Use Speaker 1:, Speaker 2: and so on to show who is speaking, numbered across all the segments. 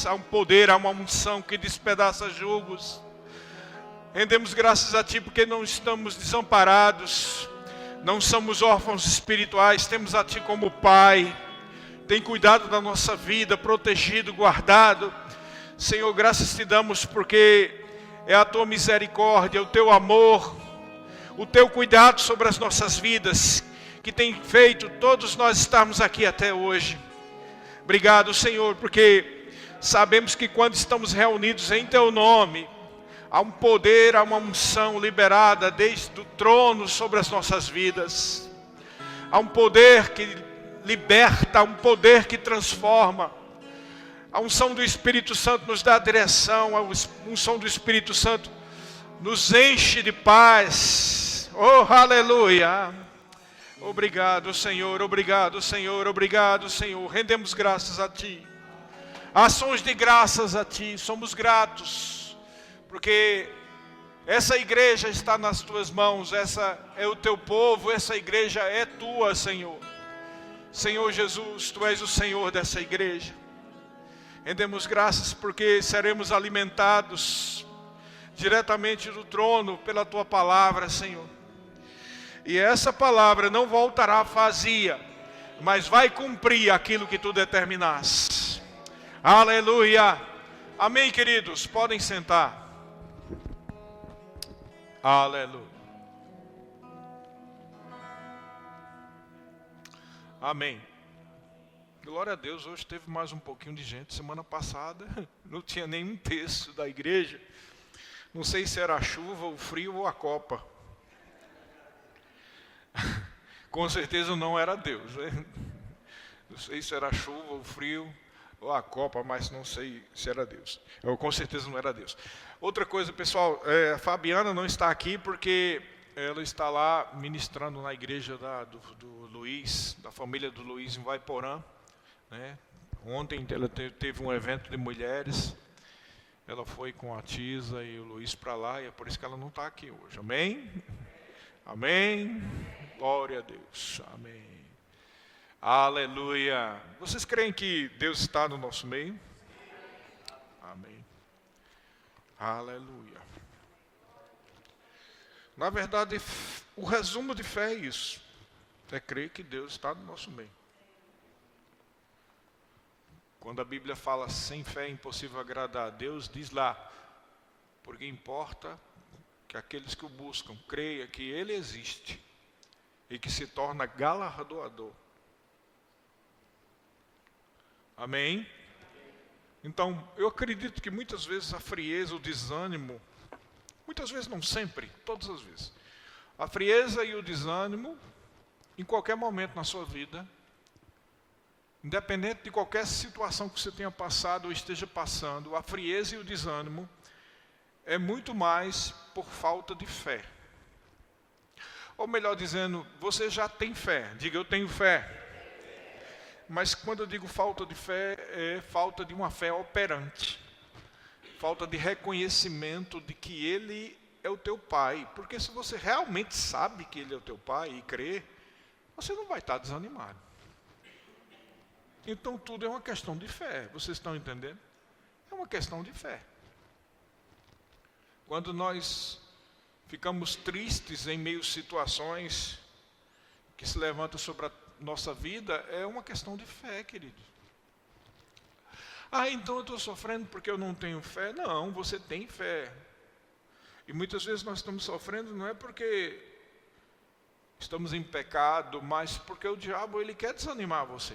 Speaker 1: Há um poder, há uma unção que despedaça julgos. Rendemos graças a Ti porque não estamos desamparados, não somos órfãos espirituais, temos a Ti como Pai. Tem cuidado da nossa vida, protegido, guardado. Senhor, graças Te damos porque é a Tua misericórdia, o Teu amor, o Teu cuidado sobre as nossas vidas, que tem feito todos nós estarmos aqui até hoje. Obrigado, Senhor, porque sabemos que quando estamos reunidos em Teu nome, há um poder, há uma unção liberada desde o trono sobre as nossas vidas. Há um poder que liberta, há um poder que transforma. A unção do Espírito Santo nos dá direção, a unção do Espírito Santo nos enche de paz. Oh, aleluia! Obrigado, Senhor, obrigado, Senhor, obrigado, Senhor. Rendemos graças a Ti. Ações de graças a Ti, somos gratos, porque essa igreja está nas Tuas mãos, essa é o Teu povo, essa igreja é Tua, Senhor. Senhor Jesus, Tu és o Senhor dessa igreja. Rendemos graças porque seremos alimentados diretamente do trono pela Tua palavra, Senhor. E essa palavra não voltará vazia, mas vai cumprir aquilo que Tu determinaste. Aleluia. Amém, queridos? Podem sentar. Aleluia. Amém. Glória a Deus, hoje teve mais um pouquinho de gente. Semana passada não tinha nenhum texto da igreja. Não sei se era a chuva, o frio ou a copa. Com certeza não era Deus, né? Não sei se era a chuva, o frio ou a copa, mas não sei se era Deus. Com certeza não era Deus. Outra coisa, pessoal, a Fabiana não está aqui porque ela está lá ministrando na igreja do Luiz, da família do Luiz em Vaiporã, né? Ontem ela teve um evento de mulheres, ela foi com a Tisa e o Luiz para lá, e é por isso que ela não está aqui hoje. Amém? Amém? Glória a Deus. Amém. Aleluia. Vocês creem que Deus está no nosso meio? Amém. Aleluia. Na verdade, o resumo de fé é isso. É crer que Deus está no nosso meio. Quando a Bíblia fala sem fé é impossível agradar a Deus, diz lá, porque importa que aqueles que o buscam creiam que Ele existe e que se torna galardoador. Amém? Então, eu acredito que muitas vezes a frieza, o desânimo, muitas vezes não sempre, todas as vezes, a frieza e o desânimo, em qualquer momento na sua vida, independente de qualquer situação que você tenha passado ou esteja passando, a frieza e o desânimo é muito mais por falta de fé. Ou melhor dizendo, você já tem fé, diga eu tenho fé. Mas quando eu digo falta de fé, é falta de uma fé operante. Falta de reconhecimento de que Ele é o teu Pai. Porque se você realmente sabe que Ele é o teu Pai e crê, você não vai estar desanimado. Então tudo é uma questão de fé. Vocês estão entendendo? É uma questão de fé. Quando nós ficamos tristes em meio a situações que se levantam sobre a nossa vida, é uma questão de fé, querido. Então eu estou sofrendo porque eu não tenho fé. Não, você tem fé. E muitas vezes nós estamos sofrendo não é porque estamos em pecado, mas porque o diabo ele quer desanimar você.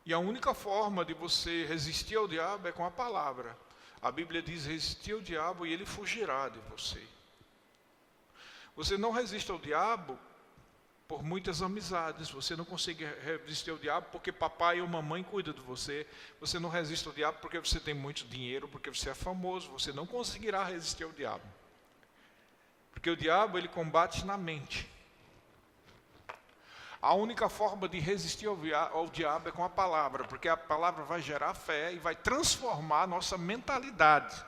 Speaker 1: E a única forma de você resistir ao diabo é com a palavra. A Bíblia diz, resistir ao diabo e ele fugirá de você. Você não resiste ao diabo por muitas amizades, você não consegue resistir ao diabo porque papai ou mamãe cuida de você, você não resiste ao diabo porque você tem muito dinheiro, porque você é famoso, você não conseguirá resistir ao diabo. Porque o diabo ele combate na mente. A única forma de resistir ao diabo é com a palavra, porque a palavra vai gerar fé e vai transformar a nossa mentalidade.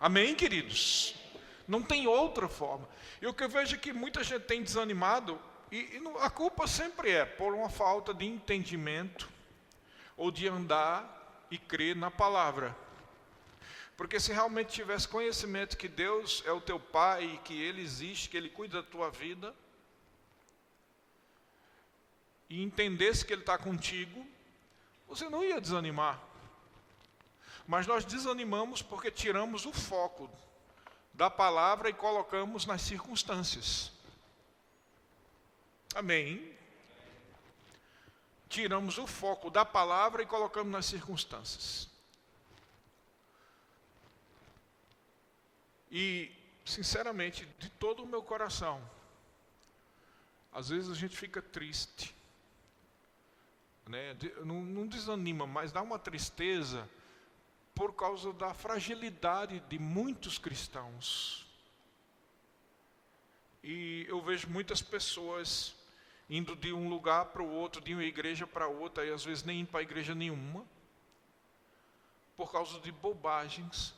Speaker 1: Amém, queridos? Não tem outra forma. E o que eu vejo é que muita gente tem desanimado, e a culpa sempre é por uma falta de entendimento, ou de andar e crer na palavra. Porque se realmente tivesse conhecimento que Deus é o teu Pai, que Ele existe, que Ele cuida da tua vida, e entendesse que Ele está contigo, você não ia desanimar. Mas nós desanimamos porque tiramos o foco da palavra e colocamos nas circunstâncias. Amém? Tiramos o foco da palavra e colocamos nas circunstâncias. E, sinceramente, de todo o meu coração, às vezes a gente fica triste, né? Não desanima, mas dá uma tristeza por causa da fragilidade de muitos cristãos. E eu vejo muitas pessoas indo de um lugar para o outro, de uma igreja para outra, e às vezes nem indo para a igreja nenhuma, por causa de bobagens.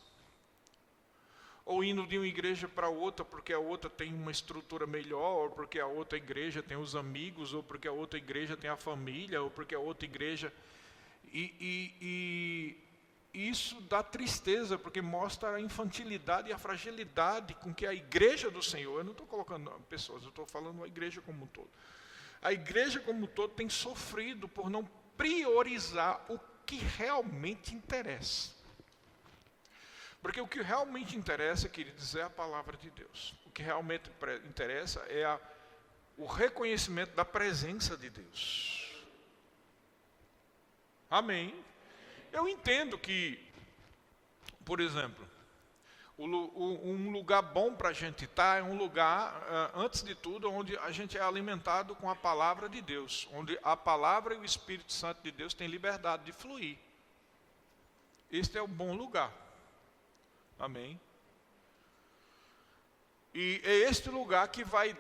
Speaker 1: Ou indo de uma igreja para outra porque a outra tem uma estrutura melhor, ou porque a outra igreja tem os amigos, ou porque a outra igreja tem a família, ou porque a outra igreja... E isso dá tristeza, porque mostra a infantilidade e a fragilidade com que a igreja do Senhor, eu não estou colocando pessoas, eu estou falando a igreja como um todo. A igreja como um todo tem sofrido por não priorizar o que realmente interessa. Porque o que realmente interessa, queridos, é a palavra de Deus. O que realmente interessa é o reconhecimento da presença de Deus. Amém? Eu entendo que, por exemplo, um lugar bom para a gente estar é um lugar, antes de tudo, onde a gente é alimentado com a palavra de Deus. Onde a palavra e o Espírito Santo de Deus têm liberdade de fluir. Este é o bom lugar. Amém? E é este lugar que vai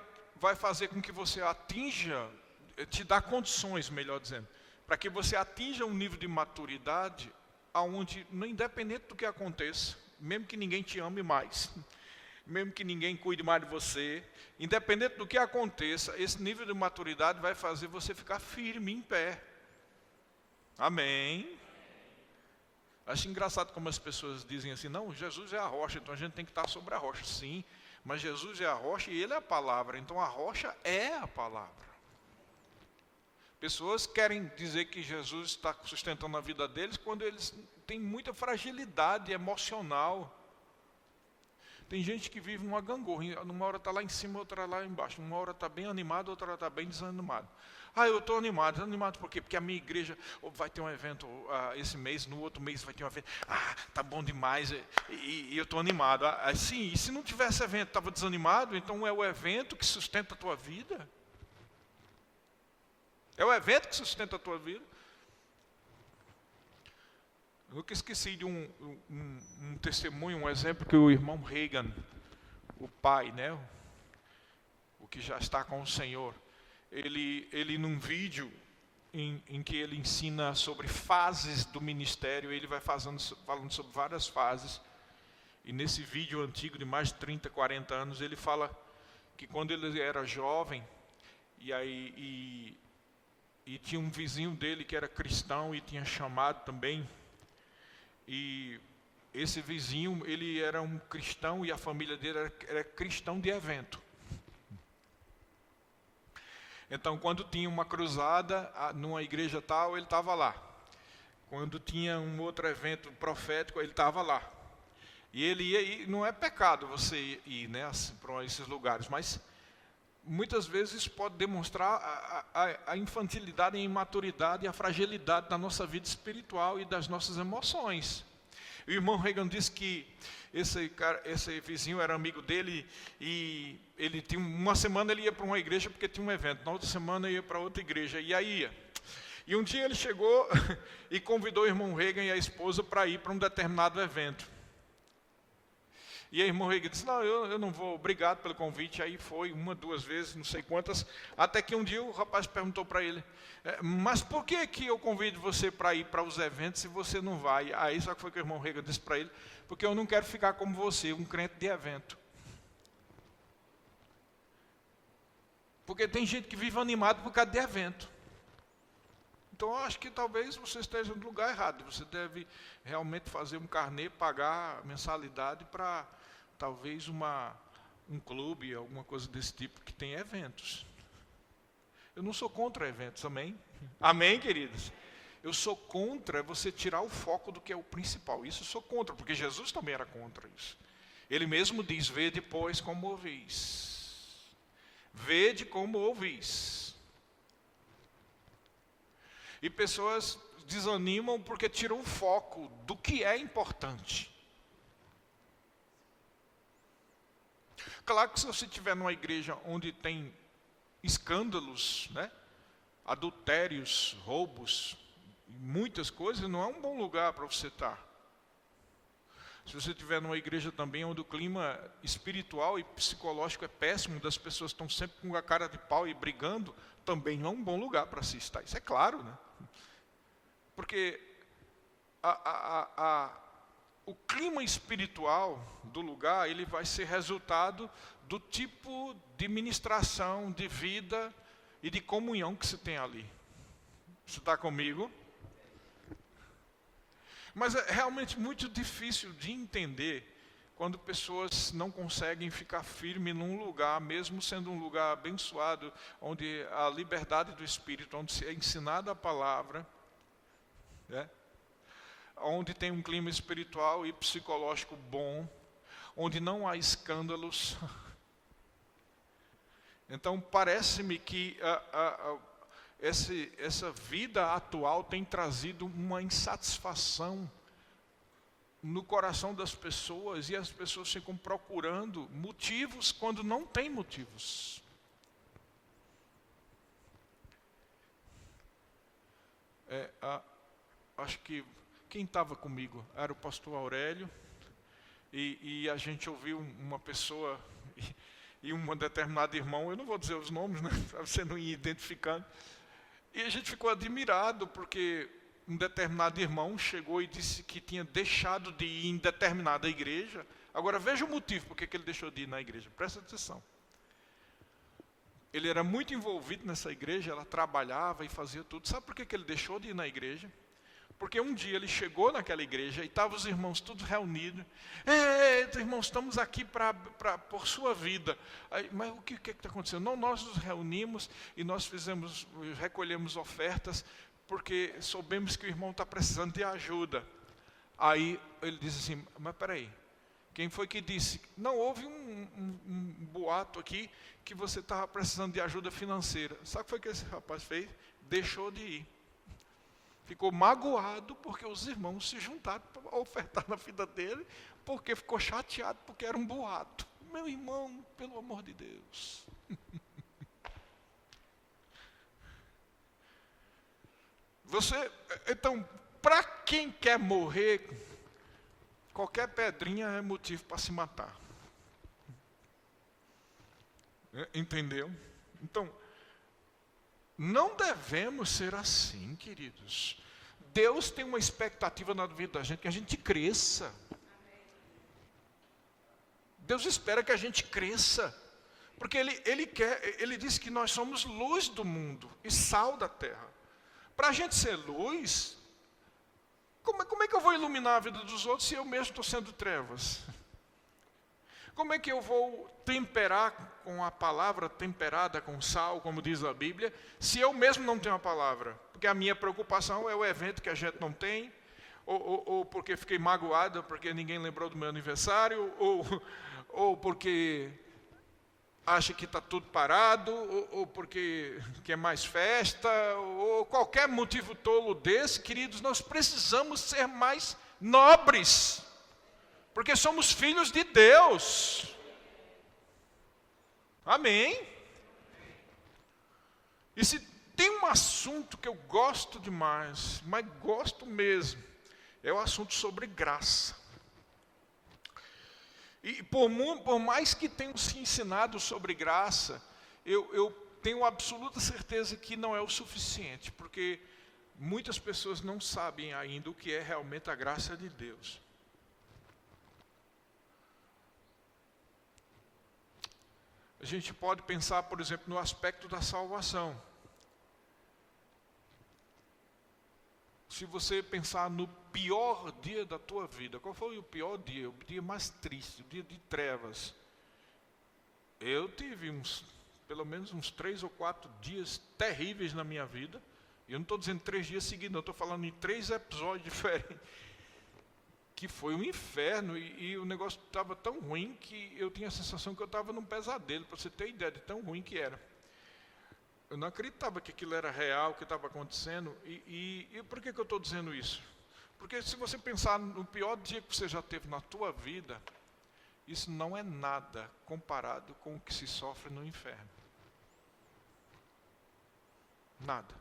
Speaker 1: fazer com que você atinja, te dá condições, melhor dizendo, para que você atinja um nível de maturidade aonde, independente do que aconteça, mesmo que ninguém te ame mais, mesmo que ninguém cuide mais de você, independente do que aconteça, esse nível de maturidade vai fazer você ficar firme, em pé. Amém? Acho engraçado como as pessoas dizem assim, não, Jesus é a rocha, então a gente tem que estar sobre a rocha. Sim, mas Jesus é a rocha e Ele é a palavra, então a rocha é a palavra. Pessoas querem dizer que Jesus está sustentando a vida deles quando eles têm muita fragilidade emocional. Tem gente que vive numa gangorra, uma hora está lá em cima, outra lá embaixo, uma hora está bem animado, outra hora está bem desanimado. Ah, eu estou animado por quê? Porque a minha igreja vai ter um evento esse mês, no outro mês vai ter um evento. Ah, tá bom demais, e eu estou animado. Sim, e se não tivesse evento, estava desanimado, então é o evento que sustenta a tua vida? É o evento que sustenta a tua vida? Eu nunca esqueci de um testemunho, um exemplo que o irmão Reagan, o pai, né, o que já está com o Senhor, ele num vídeo em que ele ensina sobre fases do ministério, ele vai falando sobre várias fases, e nesse vídeo antigo de mais de 30, 40 anos, ele fala que quando ele era jovem, e tinha um vizinho dele que era cristão e tinha chamado também, e esse vizinho, ele era um cristão e a família dele era cristão de evento. Então, quando tinha uma cruzada numa igreja tal, ele estava lá. Quando tinha um outro evento profético, ele estava lá. E ele ia, e não é pecado você ir, né, para esses lugares, mas muitas vezes isso pode demonstrar a infantilidade, a imaturidade e a fragilidade da nossa vida espiritual e das nossas emoções. O irmão Reagan disse que esse vizinho era amigo dele e ele tinha uma semana ele ia para uma igreja porque tinha um evento, na outra semana ia para outra igreja, e aí ia. E um dia ele chegou e convidou o irmão Reagan e a esposa para ir para um determinado evento. E aí o irmão Reagan disse, não, eu não vou, obrigado pelo convite. Aí foi uma, duas vezes, não sei quantas, até que um dia o rapaz perguntou para ele, mas por que eu convido você para ir para os eventos se você não vai? Aí só que foi que o irmão Reagan disse para ele, porque eu não quero ficar como você, um crente de evento. Porque tem gente que vive animado por causa de evento. então eu acho que talvez você esteja no lugar errado. Você deve realmente fazer um carnê, pagar mensalidade para talvez um clube, alguma coisa desse tipo, que tem eventos. Eu não sou contra eventos, amém? Amém, queridos? Eu sou contra você tirar o foco do que é o principal. Isso eu sou contra, porque Jesus também era contra isso. Ele mesmo diz, vede, pois, como ouvis. Vede como ouvis. E pessoas desanimam porque tiram o foco do que é importante. Claro que se você estiver numa igreja onde tem escândalos, né? Adultérios, roubos, muitas coisas, não é um bom lugar para você estar. Se você estiver numa igreja também onde o clima espiritual e psicológico é péssimo, das pessoas estão sempre com a cara de pau e brigando, também não é um bom lugar para se estar. Isso é claro, né? Porque o clima espiritual do lugar, ele vai ser resultado do tipo de ministração, de vida e de comunhão que se tem ali. Você está comigo? Mas é realmente muito difícil de entender quando pessoas não conseguem ficar firmes num lugar, mesmo sendo um lugar abençoado, onde a liberdade do Espírito, onde se é ensinada a palavra, né? Onde tem um clima espiritual e psicológico bom, onde não há escândalos. Então parece-me que essa vida atual tem trazido uma insatisfação no coração das pessoas, e as pessoas ficam procurando motivos quando não tem motivos. Acho que quem estava comigo era o pastor Aurélio, e a gente ouviu uma pessoa e um determinado irmão, eu não vou dizer os nomes, né, para você não ir identificando, e a gente ficou admirado porque um determinado irmão chegou e disse que tinha deixado de ir em determinada igreja. Agora veja o motivo por que ele deixou de ir na igreja, presta atenção. Ele era muito envolvido nessa igreja, ela trabalhava e fazia tudo. Sabe por que ele deixou de ir na igreja? Porque um dia ele chegou naquela igreja e estavam os irmãos todos reunidos. Irmãos, estamos aqui por sua vida. Aí, mas o que está acontecendo? Não, nós nos reunimos e nós recolhemos ofertas porque soubemos que o irmão está precisando de ajuda. Aí ele disse assim, mas peraí, quem foi que disse? Não, houve um boato aqui que você estava precisando de ajuda financeira. Sabe o que foi que esse rapaz fez? Deixou de ir. Ficou magoado porque os irmãos se juntaram para ofertar na vida dele, porque ficou chateado porque era um boato. Meu irmão, pelo amor de Deus. Então, para quem quer morrer, qualquer pedrinha é motivo para se matar. Entendeu? Então, não devemos ser assim, queridos. Deus tem uma expectativa na vida da gente, que a gente cresça. Deus espera que a gente cresça. Porque Ele diz que nós somos luz do mundo e sal da terra. Para a gente ser luz, como é que eu vou iluminar a vida dos outros se eu mesmo estou sendo trevas? Como é que eu vou temperar com a palavra, temperada com sal, como diz a Bíblia, se eu mesmo não tenho a palavra? Porque a minha preocupação é o evento que a gente não tem, ou porque fiquei magoado porque ninguém lembrou do meu aniversário, ou porque acha que está tudo parado, ou porque quer mais festa, ou qualquer motivo tolo desse. Queridos, nós precisamos ser mais nobres. Porque somos filhos de Deus. Amém? E se tem um assunto que eu gosto demais, mas gosto mesmo, é o assunto sobre graça. E por mais que tenham se ensinado sobre graça, eu tenho absoluta certeza que não é o suficiente, porque muitas pessoas não sabem ainda o que é realmente a graça de Deus. A gente pode pensar, por exemplo, no aspecto da salvação. se você pensar no pior dia da tua vida, qual foi o pior dia? O dia mais triste, o dia de trevas. Eu tive pelo menos uns 3 ou 4 dias terríveis na minha vida. Eu não estou dizendo 3 dias seguidos, não, estou falando em 3 episódios diferentes. Que foi um inferno e o negócio estava tão ruim que eu tinha a sensação que eu estava num pesadelo, para você ter ideia de tão ruim que era. Eu não acreditava que aquilo era real, que estava acontecendo. E por que eu estou dizendo isso? Porque se você pensar no pior dia que você já teve na tua vida, isso não é nada comparado com o que se sofre no inferno. Nada.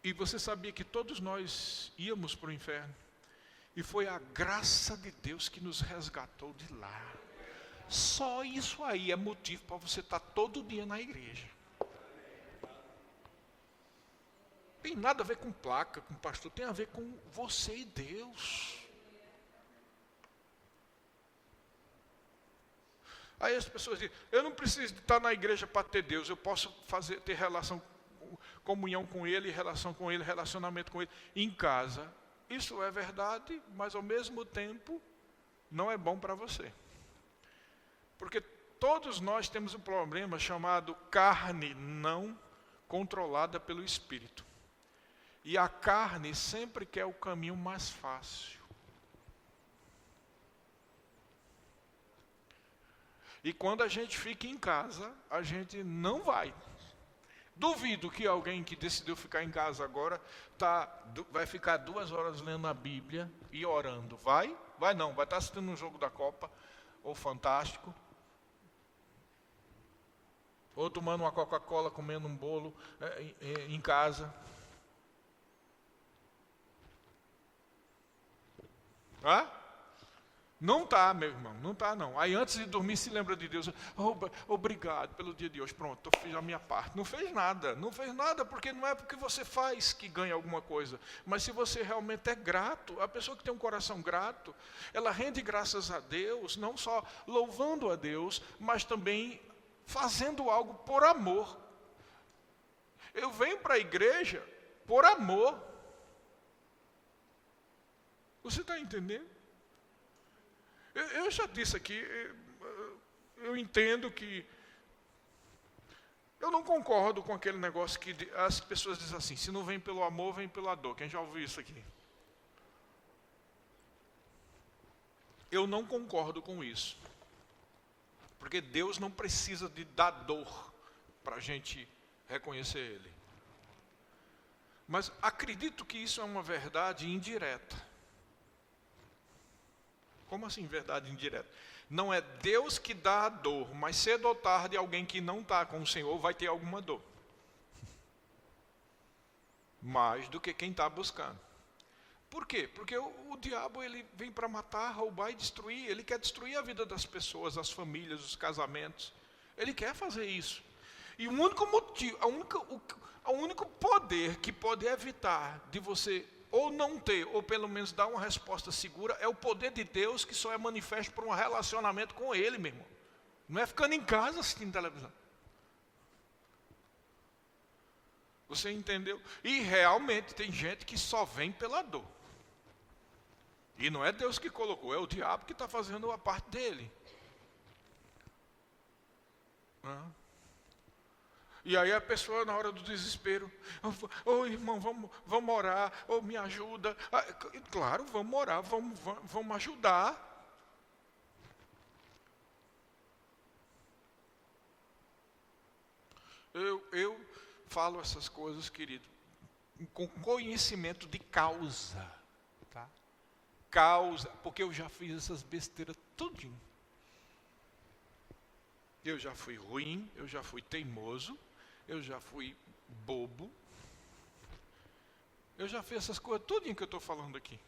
Speaker 1: E você sabia que todos nós íamos para o inferno? E foi a graça de Deus que nos resgatou de lá. Só isso aí é motivo para você estar todo dia na igreja. Tem nada a ver com placa, com pastor, tem a ver com você e Deus. Aí as pessoas dizem, eu não preciso estar na igreja para ter Deus, eu posso ter comunhão com Ele, relação com Ele, relacionamento com Ele em casa. Isso é verdade, mas ao mesmo tempo não é bom para você. Porque todos nós temos um problema chamado carne não controlada pelo Espírito. E a carne sempre quer o caminho mais fácil. E quando a gente fica em casa, a gente não vai. Duvido que alguém que decidiu ficar em casa agora vai ficar 2 horas lendo a Bíblia e orando. Vai? Vai não, vai estar assistindo um jogo da Copa, ou Fantástico. Ou tomando uma Coca-Cola, comendo um bolo em casa. Hã? Não está, meu irmão, não está não. Aí antes de dormir se lembra de Deus. Obrigado pelo dia de hoje. Pronto, eu fiz a minha parte. Não fez nada, porque não é porque você faz que ganha alguma coisa. Mas se você realmente é grato, a pessoa que tem um coração grato, ela rende graças a Deus, não só louvando a Deus, mas também fazendo algo por amor. Eu venho para a igreja por amor. Você está entendendo? Eu já disse aqui, eu entendo que eu não concordo com aquele negócio que as pessoas dizem assim, se não vem pelo amor, vem pela dor. Quem já ouviu isso aqui? Eu não concordo com isso. Porque Deus não precisa de dar dor para a gente reconhecer Ele. Mas acredito que isso é uma verdade indireta. Como assim verdade indireta? Não é Deus que dá a dor, mas cedo ou tarde alguém que não está com o Senhor vai ter alguma dor. Mais do que quem está buscando. Por quê? Porque o diabo ele vem para matar, roubar e destruir. Ele quer destruir a vida das pessoas, as famílias, os casamentos. Ele quer fazer isso. E o único motivo, o único poder que pode evitar de você ou não ter, ou pelo menos dar uma resposta segura, é o poder de Deus que só é manifesto por um relacionamento com Ele, meu irmão. Não é ficando em casa assistindo televisão. Você entendeu? E realmente tem gente que só vem pela dor. E não é Deus que colocou, é o diabo que está fazendo a parte dele. E aí a pessoa na hora do desespero, irmão, vamos orar, me ajuda. Claro, vamos orar, vamos ajudar. Eu falo essas coisas, querido, com conhecimento de causa. Tá? Causa, porque eu já fiz essas besteiras tudinho. Eu já fui ruim, eu já fui teimoso, eu já fui bobo. Eu já fiz essas coisas tudinho que eu estou falando aqui.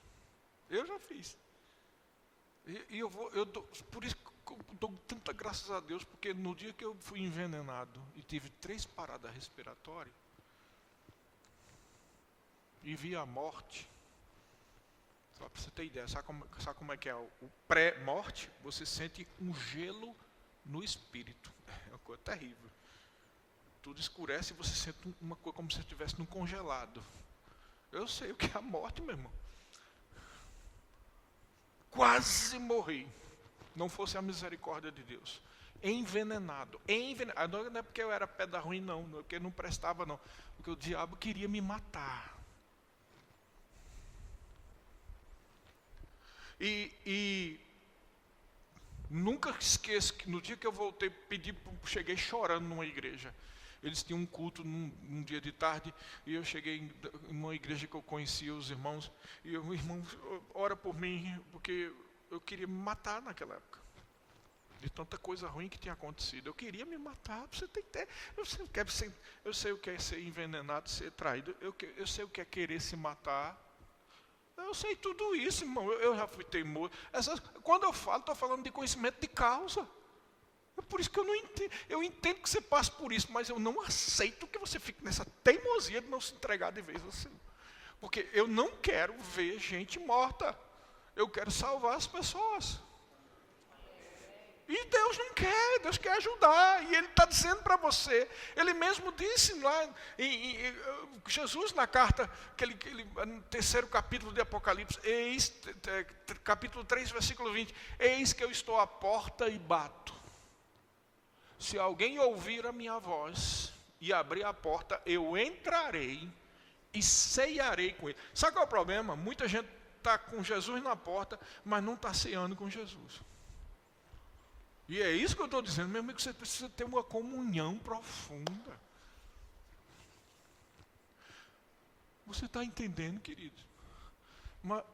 Speaker 1: Eu já fiz. Por isso que eu dou tanta graças a Deus, porque no dia que eu fui envenenado e tive 3 paradas respiratórias, e vi a morte, só para você ter ideia, sabe como é que é? O pré-morte, você sente um gelo no espírito. É uma coisa terrível. tudo escurece e você sente uma coisa como se estivesse num congelado. Eu sei o que é a morte, meu irmão. Quase morri. Não fosse a misericórdia de Deus. Envenenado. Não é porque eu era pedra ruim, não é porque não prestava, não. Porque o diabo queria me matar. E nunca esqueço que no dia que eu voltei, cheguei chorando numa igreja. Eles tinham um culto num dia de tarde, e eu cheguei em uma igreja que eu conhecia os irmãos, e o irmão, ora por mim, porque eu queria me matar naquela época. De tanta coisa ruim que tinha acontecido. Eu queria me matar. Você tem que ter, eu sei o que é ser envenenado, ser traído. Eu sei o que é querer se matar. Eu sei tudo isso, irmão. Eu já fui teimoso. Quando eu falo, estou falando de conhecimento de causa. É por isso que eu não entendo. Eu entendo que você passa por isso, mas eu não aceito que você fique nessa teimosia de não se entregar de vez assim. Porque eu não quero ver gente morta. Eu quero salvar as pessoas. E Deus não quer, Deus quer ajudar. E Ele está dizendo para você, Ele mesmo disse lá, Jesus na carta, no 3º capítulo de Apocalipse, capítulo 3, versículo 20, eis que eu estou à porta e bato. Se alguém ouvir a minha voz e abrir a porta, eu entrarei e ceiarei com ele. Sabe qual é o problema? Muita gente está com Jesus na porta, mas não está ceando com Jesus. E é isso que eu estou dizendo, meu amigo, que você precisa ter uma comunhão profunda. Você está entendendo, querido?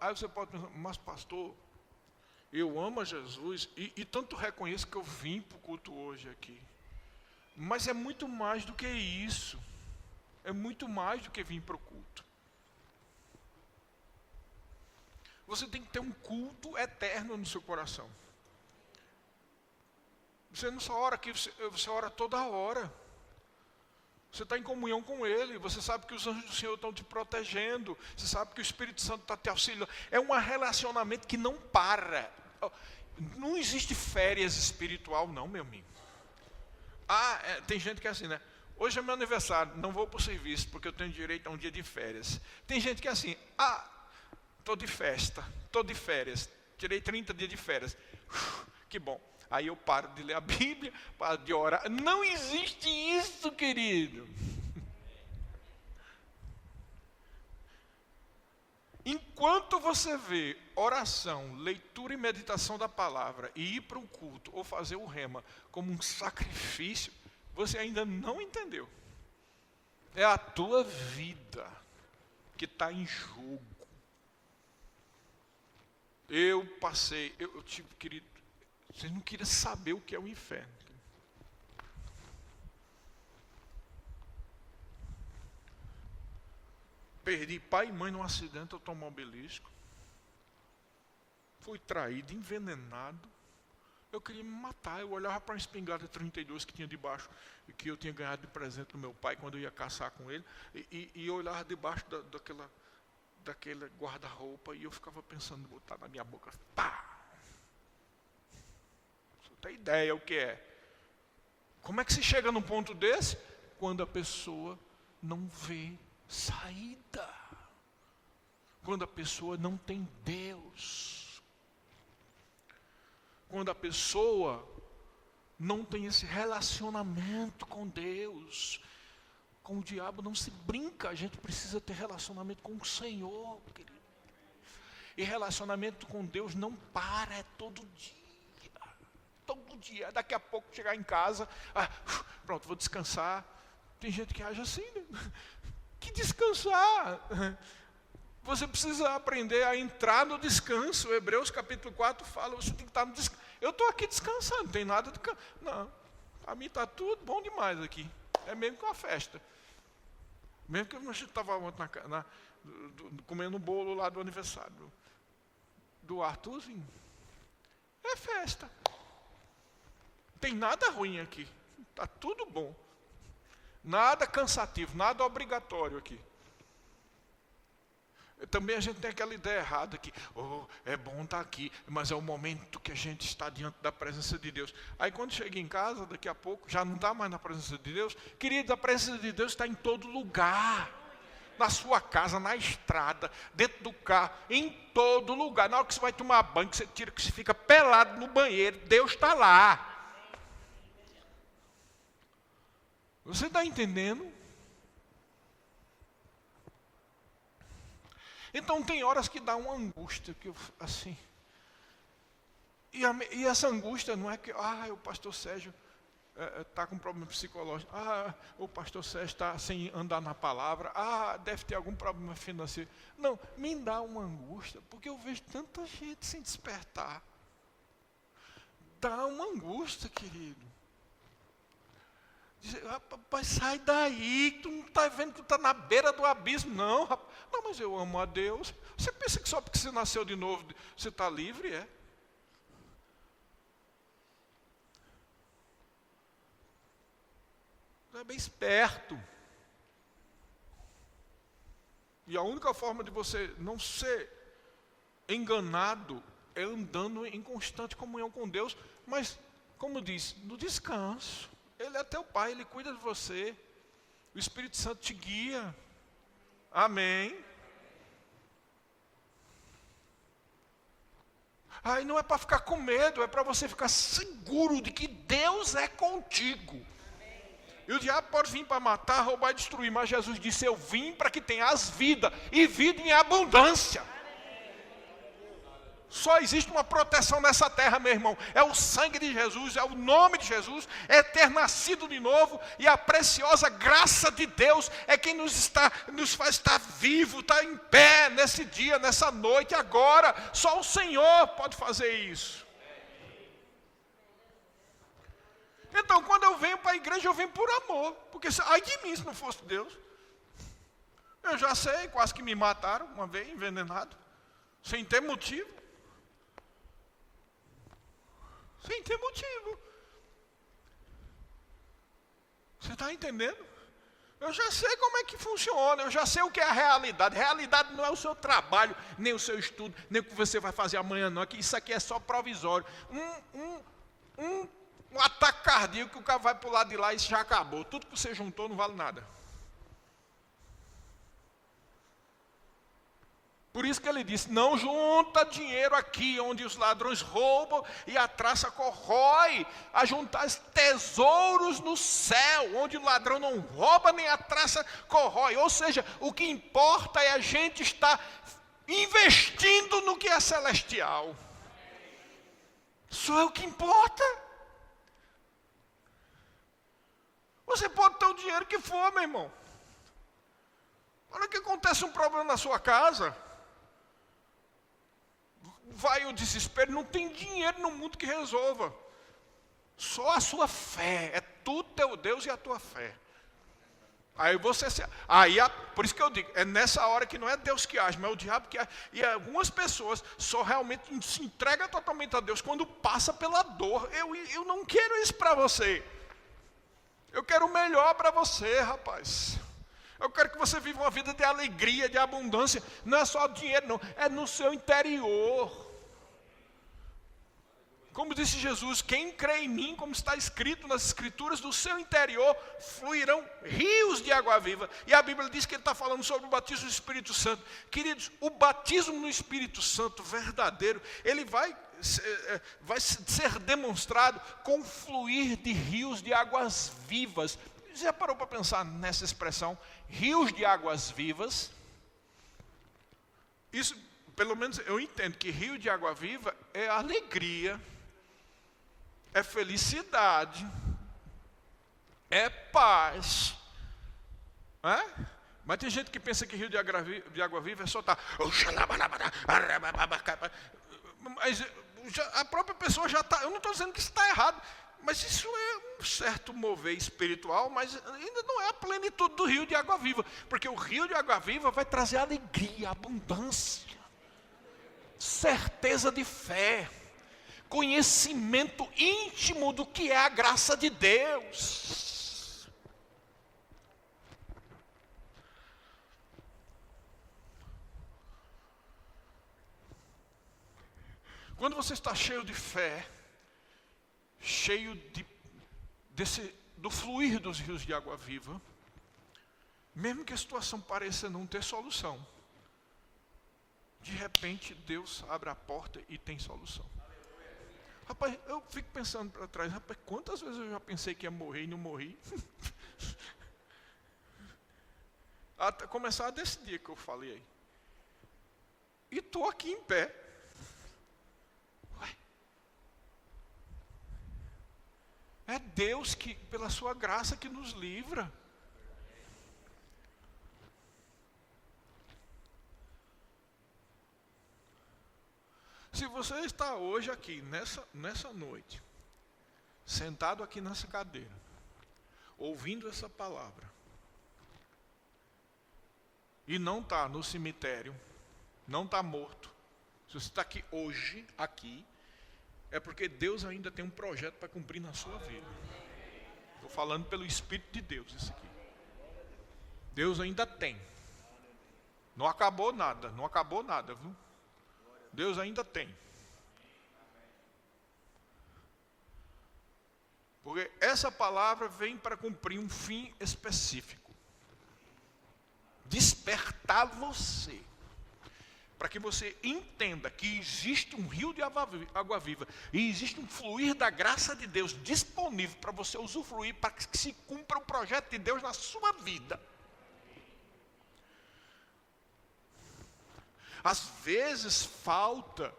Speaker 1: Aí você pode pensar, mas pastor, eu amo a Jesus e tanto reconheço que eu vim para o culto hoje aqui. Mas é muito mais do que isso. É muito mais do que vir para o culto. Você tem que ter um culto eterno no seu coração. Você não só ora aqui, você ora toda hora. Você está em comunhão com Ele. Você sabe que os anjos do Senhor estão te protegendo. Você sabe que o Espírito Santo está te auxiliando. É um relacionamento que não para. Não existe férias espiritual não, meu amigo. Tem gente que é assim, né? Hoje é meu aniversário, não vou para o serviço, porque eu tenho direito a um dia de férias. Tem gente que é assim, estou de festa, estou de férias, tirei 30 dias de férias. Que bom. Aí eu paro de ler a Bíblia, paro de orar. Não existe isso, querido. Enquanto você vê oração, leitura e meditação da palavra, e ir para o culto, ou fazer o rema, como um sacrifício, você ainda não entendeu. É a tua vida que está em jogo. Eu querido, vocês não queriam saber o que é o inferno. Perdi pai e mãe num acidente automobilístico. Fui traído, envenenado. Eu queria me matar. Eu olhava para uma espingarda 32 que tinha debaixo, e que eu tinha ganhado de presente do meu pai quando eu ia caçar com ele. E eu olhava debaixo daquele guarda-roupa e eu ficava pensando em botar na minha boca. Pá! Tem ideia o que é? Como é que se chega num ponto desse? Quando a pessoa não vê saída. Quando a pessoa não tem Deus. Quando a pessoa não tem esse relacionamento com Deus. Com o diabo não se brinca, a gente precisa ter relacionamento com o Senhor, querido. E relacionamento com Deus não para, é todo dia. Todo dia, daqui a pouco chegar em casa, pronto, vou descansar. Tem gente que age assim, né? Que descansar? Você precisa aprender a entrar no descanso. Hebreus capítulo 4 fala, você tem que estar no descanso. Eu estou aqui descansando, não tem nada de... Não, a mim está tudo bom demais aqui. É mesmo que uma festa. Mesmo que a gente estava comendo um bolo lá do aniversário do Arthurzinho. É festa. Tem nada ruim aqui. Está tudo bom. Nada cansativo, nada obrigatório aqui. Também a gente tem aquela ideia errada que é bom estar aqui, mas é o momento que a gente está diante da presença de Deus. Aí quando chega em casa, daqui a pouco, já não está mais na presença de Deus. Queridos, a presença de Deus está em todo lugar. Na sua casa, na estrada, dentro do carro, em todo lugar. Na hora que você vai tomar banho, que você tira, que você fica pelado no banheiro, Deus está lá. Você está entendendo? Então tem horas que dá uma angústia, que assim. E essa angústia não é que, o pastor Sérgio está com problema psicológico. O pastor Sérgio está sem andar na palavra. Deve ter algum problema financeiro. Não, me dá uma angústia, porque eu vejo tanta gente sem despertar. Dá uma angústia, querido. Diz, rapaz, sai daí, tu não está vendo que tu está na beira do abismo, não, rapaz. Não, mas eu amo a Deus. Você pensa que só porque você nasceu de novo, você está livre, é? Você é bem esperto. E a única forma de você não ser enganado é andando em constante comunhão com Deus, mas, como diz, no descanso. Ele é teu Pai, Ele cuida de você. O Espírito Santo te guia. Amém. Aí não é para ficar com medo, é para você ficar seguro de que Deus é contigo. E o diabo pode vir para matar, roubar e destruir, mas Jesus disse, eu vim para que tenhas vida, e vida em abundância. Só existe uma proteção nessa terra, meu irmão. É o sangue de Jesus, é o nome de Jesus, é ter nascido de novo, e a preciosa graça de Deus é quem nos faz estar vivo, estar em pé nesse dia, nessa noite, agora. Só o Senhor pode fazer isso. Então, quando eu venho para a igreja, eu venho por amor. Porque, ai de mim, se não fosse Deus. Eu já sei, quase que me mataram uma vez, envenenado. Sem ter motivo. Sem ter motivo. Você está entendendo? Eu já sei como é que funciona, eu já sei o que é a realidade. Realidade não é o seu trabalho, nem o seu estudo, nem o que você vai fazer amanhã, não. Isso aqui é só provisório. Um ataque cardíaco, o cara vai para o lado de lá e isso já acabou. Tudo que você juntou não vale nada. Por isso que ele disse, não junta dinheiro aqui, onde os ladrões roubam e a traça corrói, a juntar tesouros no céu, onde o ladrão não rouba nem a traça corrói. Ou seja, o que importa é a gente estar investindo no que é celestial. Só é o que importa. Você pode ter o dinheiro que for, meu irmão. Olha que acontece um problema na sua casa. Vai o desespero, não tem dinheiro no mundo que resolva. Só a sua fé, é tu, teu Deus e a tua fé. Aí você, por isso que eu digo, é nessa hora que não é Deus que age, mas é o diabo que age. E algumas pessoas só realmente se entregam totalmente a Deus quando passa pela dor. Eu não quero isso para você. Eu quero o melhor para você, rapaz. Eu quero que você viva uma vida de alegria, de abundância. Não é só dinheiro, não. É no seu interior. Como disse Jesus, quem crê em mim, como está escrito nas Escrituras, do seu interior fluirão rios de água viva. E a Bíblia diz que ele está falando sobre o batismo do Espírito Santo. Queridos, o batismo no Espírito Santo verdadeiro, ele vai ser demonstrado com o fluir de rios de águas vivas. Você já parou para pensar nessa expressão? Rios de águas vivas. Isso, pelo menos eu entendo que rio de água viva é alegria, é felicidade, é paz. Mas tem gente que pensa que rio de água viva é só estar... Mas a própria pessoa já está... Eu não estou dizendo que isso está errado. Mas isso é um certo mover espiritual, mas ainda não é a plenitude do rio de água viva. Porque o rio de água viva vai trazer alegria, abundância, certeza de fé, conhecimento íntimo do que é a graça de Deus. Quando você está cheio de fé, cheio do fluir dos rios de água viva, mesmo que a situação pareça não ter solução, de repente Deus abre a porta e tem solução. Rapaz, eu fico pensando para trás, rapaz, quantas vezes eu já pensei que ia morrer e não morri? Até começar desse dia que eu falei aí. E estou aqui em pé. Ué. É Deus que, pela sua graça, que nos livra. Se você está hoje aqui, nessa noite, sentado aqui nessa cadeira, ouvindo essa palavra, e não está no cemitério, não está morto, se você está aqui hoje, é porque Deus ainda tem um projeto para cumprir na sua vida. Estou falando pelo Espírito de Deus, isso aqui. Deus ainda tem. Não acabou nada, viu? Deus ainda tem. Porque essa palavra vem para cumprir um fim específico. Despertar você. Para que você entenda que existe um rio de água viva. E existe um fluir da graça de Deus disponível para você usufruir, para que se cumpra o projeto de Deus na sua vida. Às vezes falta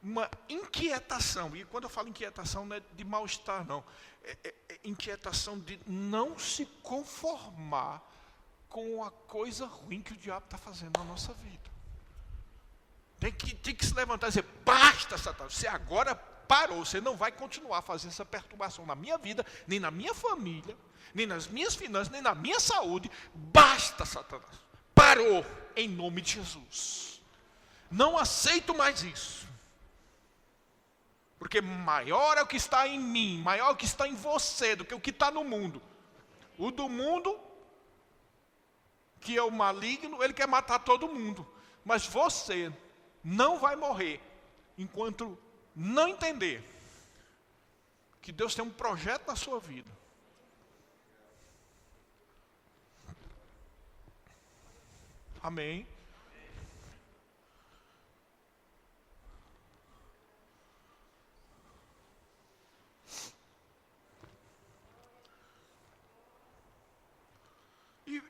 Speaker 1: uma inquietação, e quando eu falo inquietação não é de mal-estar não, é inquietação de não se conformar com a coisa ruim que o diabo está fazendo na nossa vida. Tem que se levantar e dizer, basta, Satanás, você agora parou, você não vai continuar fazendo essa perturbação na minha vida, nem na minha família, nem nas minhas finanças, nem na minha saúde, basta, Satanás. Parou, em nome de Jesus. Não aceito mais isso. Porque maior é o que está em mim, maior é o que está em você, do que o que está no mundo. O do mundo, que é o maligno, ele quer matar todo mundo. Mas você não vai morrer, enquanto não entender que Deus tem um projeto na sua vida. Amém.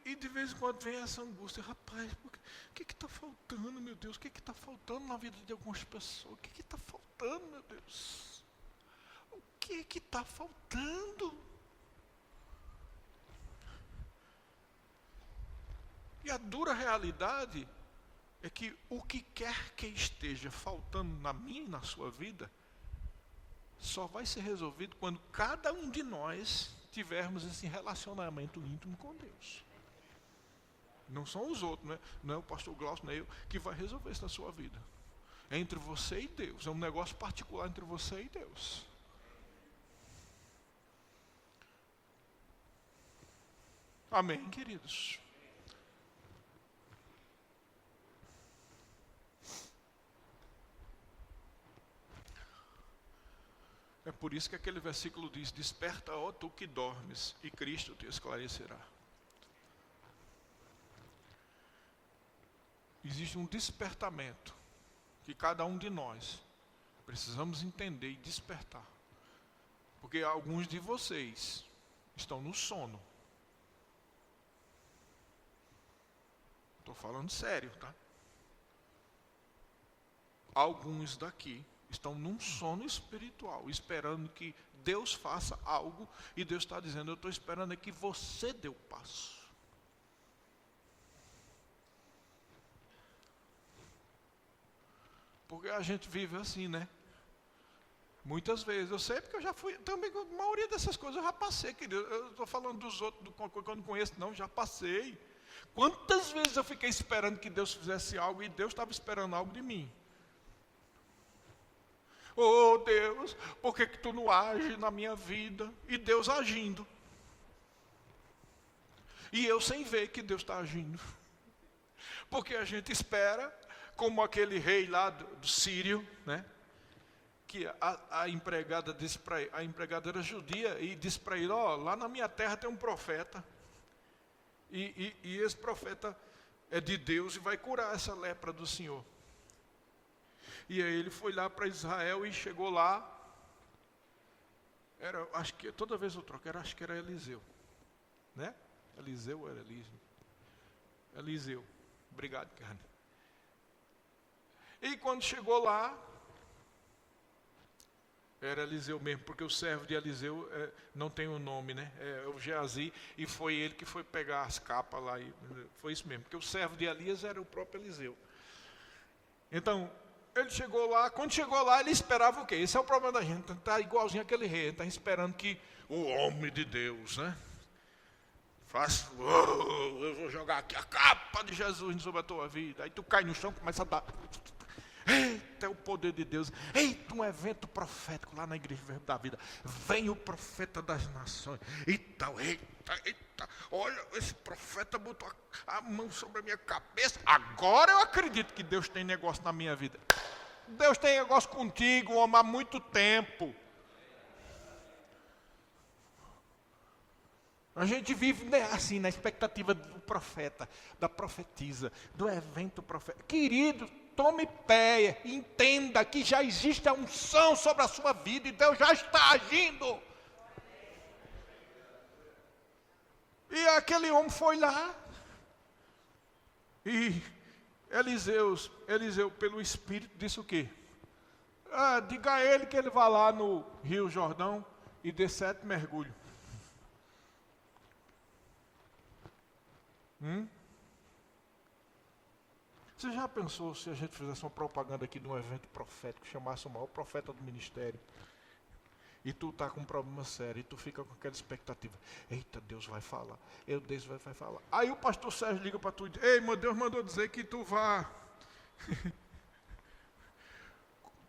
Speaker 1: E de vez em quando vem essa angústia, rapaz, o que está faltando, meu Deus? O que está faltando na vida de algumas pessoas? O que está faltando, meu Deus? O que está faltando? E a dura realidade é que o que quer que esteja faltando na minha e na sua vida, só vai ser resolvido quando cada um de nós tivermos esse relacionamento íntimo com Deus. Não são os outros, né? Não é o pastor Glaucio, não é eu, que vai resolver isso na sua vida. É entre você e Deus, é um negócio particular entre você e Deus. Amém, queridos? É por isso que aquele versículo diz, desperta, ó tu que dormes, e Cristo te esclarecerá. Existe um despertamento que cada um de nós precisamos entender e despertar. Porque alguns de vocês estão no sono. Estou falando sério, tá? Alguns daqui estão num sono espiritual, esperando que Deus faça algo, e Deus está dizendo, eu estou esperando é que você dê o passo. Porque a gente vive assim, né? Muitas vezes, eu sei porque eu já fui, também a maioria dessas coisas eu já passei, querido. Eu estou falando dos outros, que eu não conheço, não, já passei. Quantas vezes eu fiquei esperando que Deus fizesse algo e Deus estava esperando algo de mim? Oh Deus, por que tu não age na minha vida? E Deus agindo. E eu sem ver que Deus está agindo. Porque a gente espera, como aquele rei lá do Sírio, né? que a empregada disse para ele, a empregada era judia, e disse para ele, lá na minha terra tem um profeta, e esse profeta é de Deus e vai curar essa lepra do senhor. E aí ele foi lá para Israel e chegou lá, acho que toda vez eu troco, acho que era Eliseu, né? Eliseu ou era Eliseu? Eliseu, obrigado, Carne. E quando chegou lá, era Eliseu mesmo, porque o servo de Eliseu não tem o nome, né? É o Geazi, e foi ele que foi pegar as capas lá, e foi isso mesmo, porque o servo de Elias era o próprio Eliseu. Então, ele chegou lá, quando chegou lá, ele esperava o quê? Esse é o problema da gente, está igualzinho aquele rei, está esperando que o homem de Deus, né? Eu vou jogar aqui a capa de Jesus sobre a tua vida. Aí tu cai no chão, começa a dar. Eita, é o poder de Deus. Eita, um evento profético lá na Igreja Verbo da Vida. Vem o profeta das nações. E tal, eita. Olha, esse profeta botou a mão sobre a minha cabeça. Agora eu acredito que Deus tem negócio na minha vida. Deus tem negócio contigo, homem, há muito tempo. A gente vive assim, na expectativa do profeta, da profetisa, do evento profético. Querido, tome pé, entenda que já existe a unção sobre a sua vida e Deus já está agindo. E aquele homem foi lá. E Eliseu, pelo Espírito, disse o quê? Diga a ele que ele vá lá no Rio Jordão e dê 7 mergulhos. Você já pensou se a gente fizesse uma propaganda aqui de um evento profético, chamasse o maior profeta do ministério, e tu está com um problema sério, e tu fica com aquela expectativa, eita, Deus vai falar, Deus vai falar. Aí o pastor Sérgio liga para tu e diz, ei, meu Deus mandou dizer que tu vá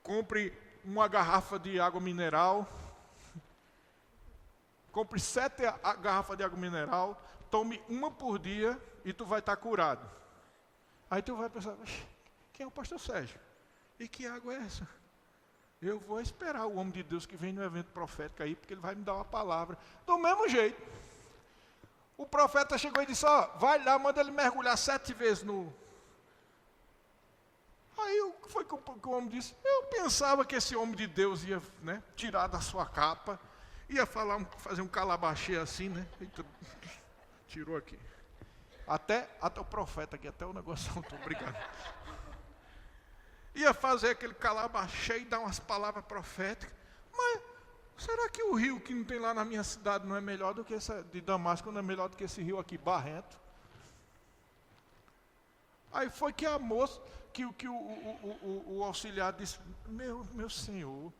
Speaker 1: compre uma garrafa de água mineral, compre 7 garrafas de água mineral, tome uma por dia e tu vai estar curado. Aí tu vai pensar, quem é o pastor Sérgio? E que água é essa? Eu vou esperar o homem de Deus que vem no evento profético aí, porque ele vai me dar uma palavra. Do mesmo jeito. O profeta chegou e disse, vai lá, manda ele mergulhar 7 vezes no... Aí o que foi que o homem disse? Eu pensava que esse homem de Deus ia, né, tirar da sua capa, ia fazer um calabachê assim, né? Eita, tirou aqui. Até o profeta aqui, até o negócio, não estou brincando. Ia fazer aquele calabachê e dar umas palavras proféticas. Mas será que o rio que não tem lá na minha cidade não é melhor do que esse de Damasco, não é melhor do que esse rio aqui, barrento? Aí foi que a moça, que o auxiliar disse, meu senhor,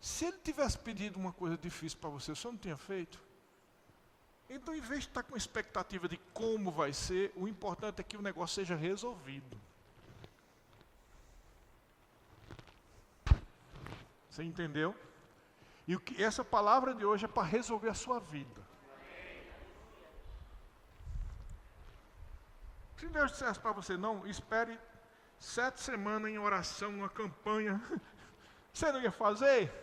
Speaker 1: se ele tivesse pedido uma coisa difícil para você, o senhor não tinha feito? Então, em vez de estar com expectativa de como vai ser, o importante é que o negócio seja resolvido. Você entendeu? E essa palavra de hoje é para resolver a sua vida. Se Deus dissesse para você, não, espere 7 semanas em oração, uma campanha, você não ia fazer?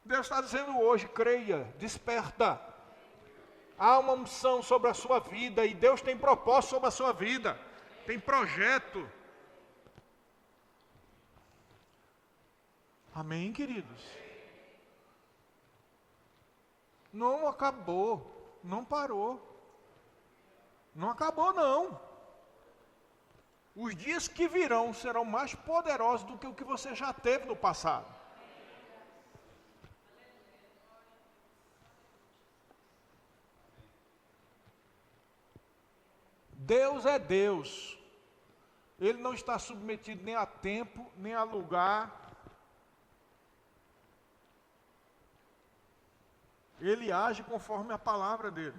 Speaker 1: Deus está dizendo hoje, creia, desperta. Há uma unção sobre a sua vida e Deus tem propósito sobre a sua vida. Tem projeto. Amém, queridos? Não acabou, não parou. Não acabou, não. Os dias que virão serão mais poderosos do que o que você já teve no passado. Deus é Deus. Ele não está submetido nem a tempo, nem a lugar. Ele age conforme a palavra dele.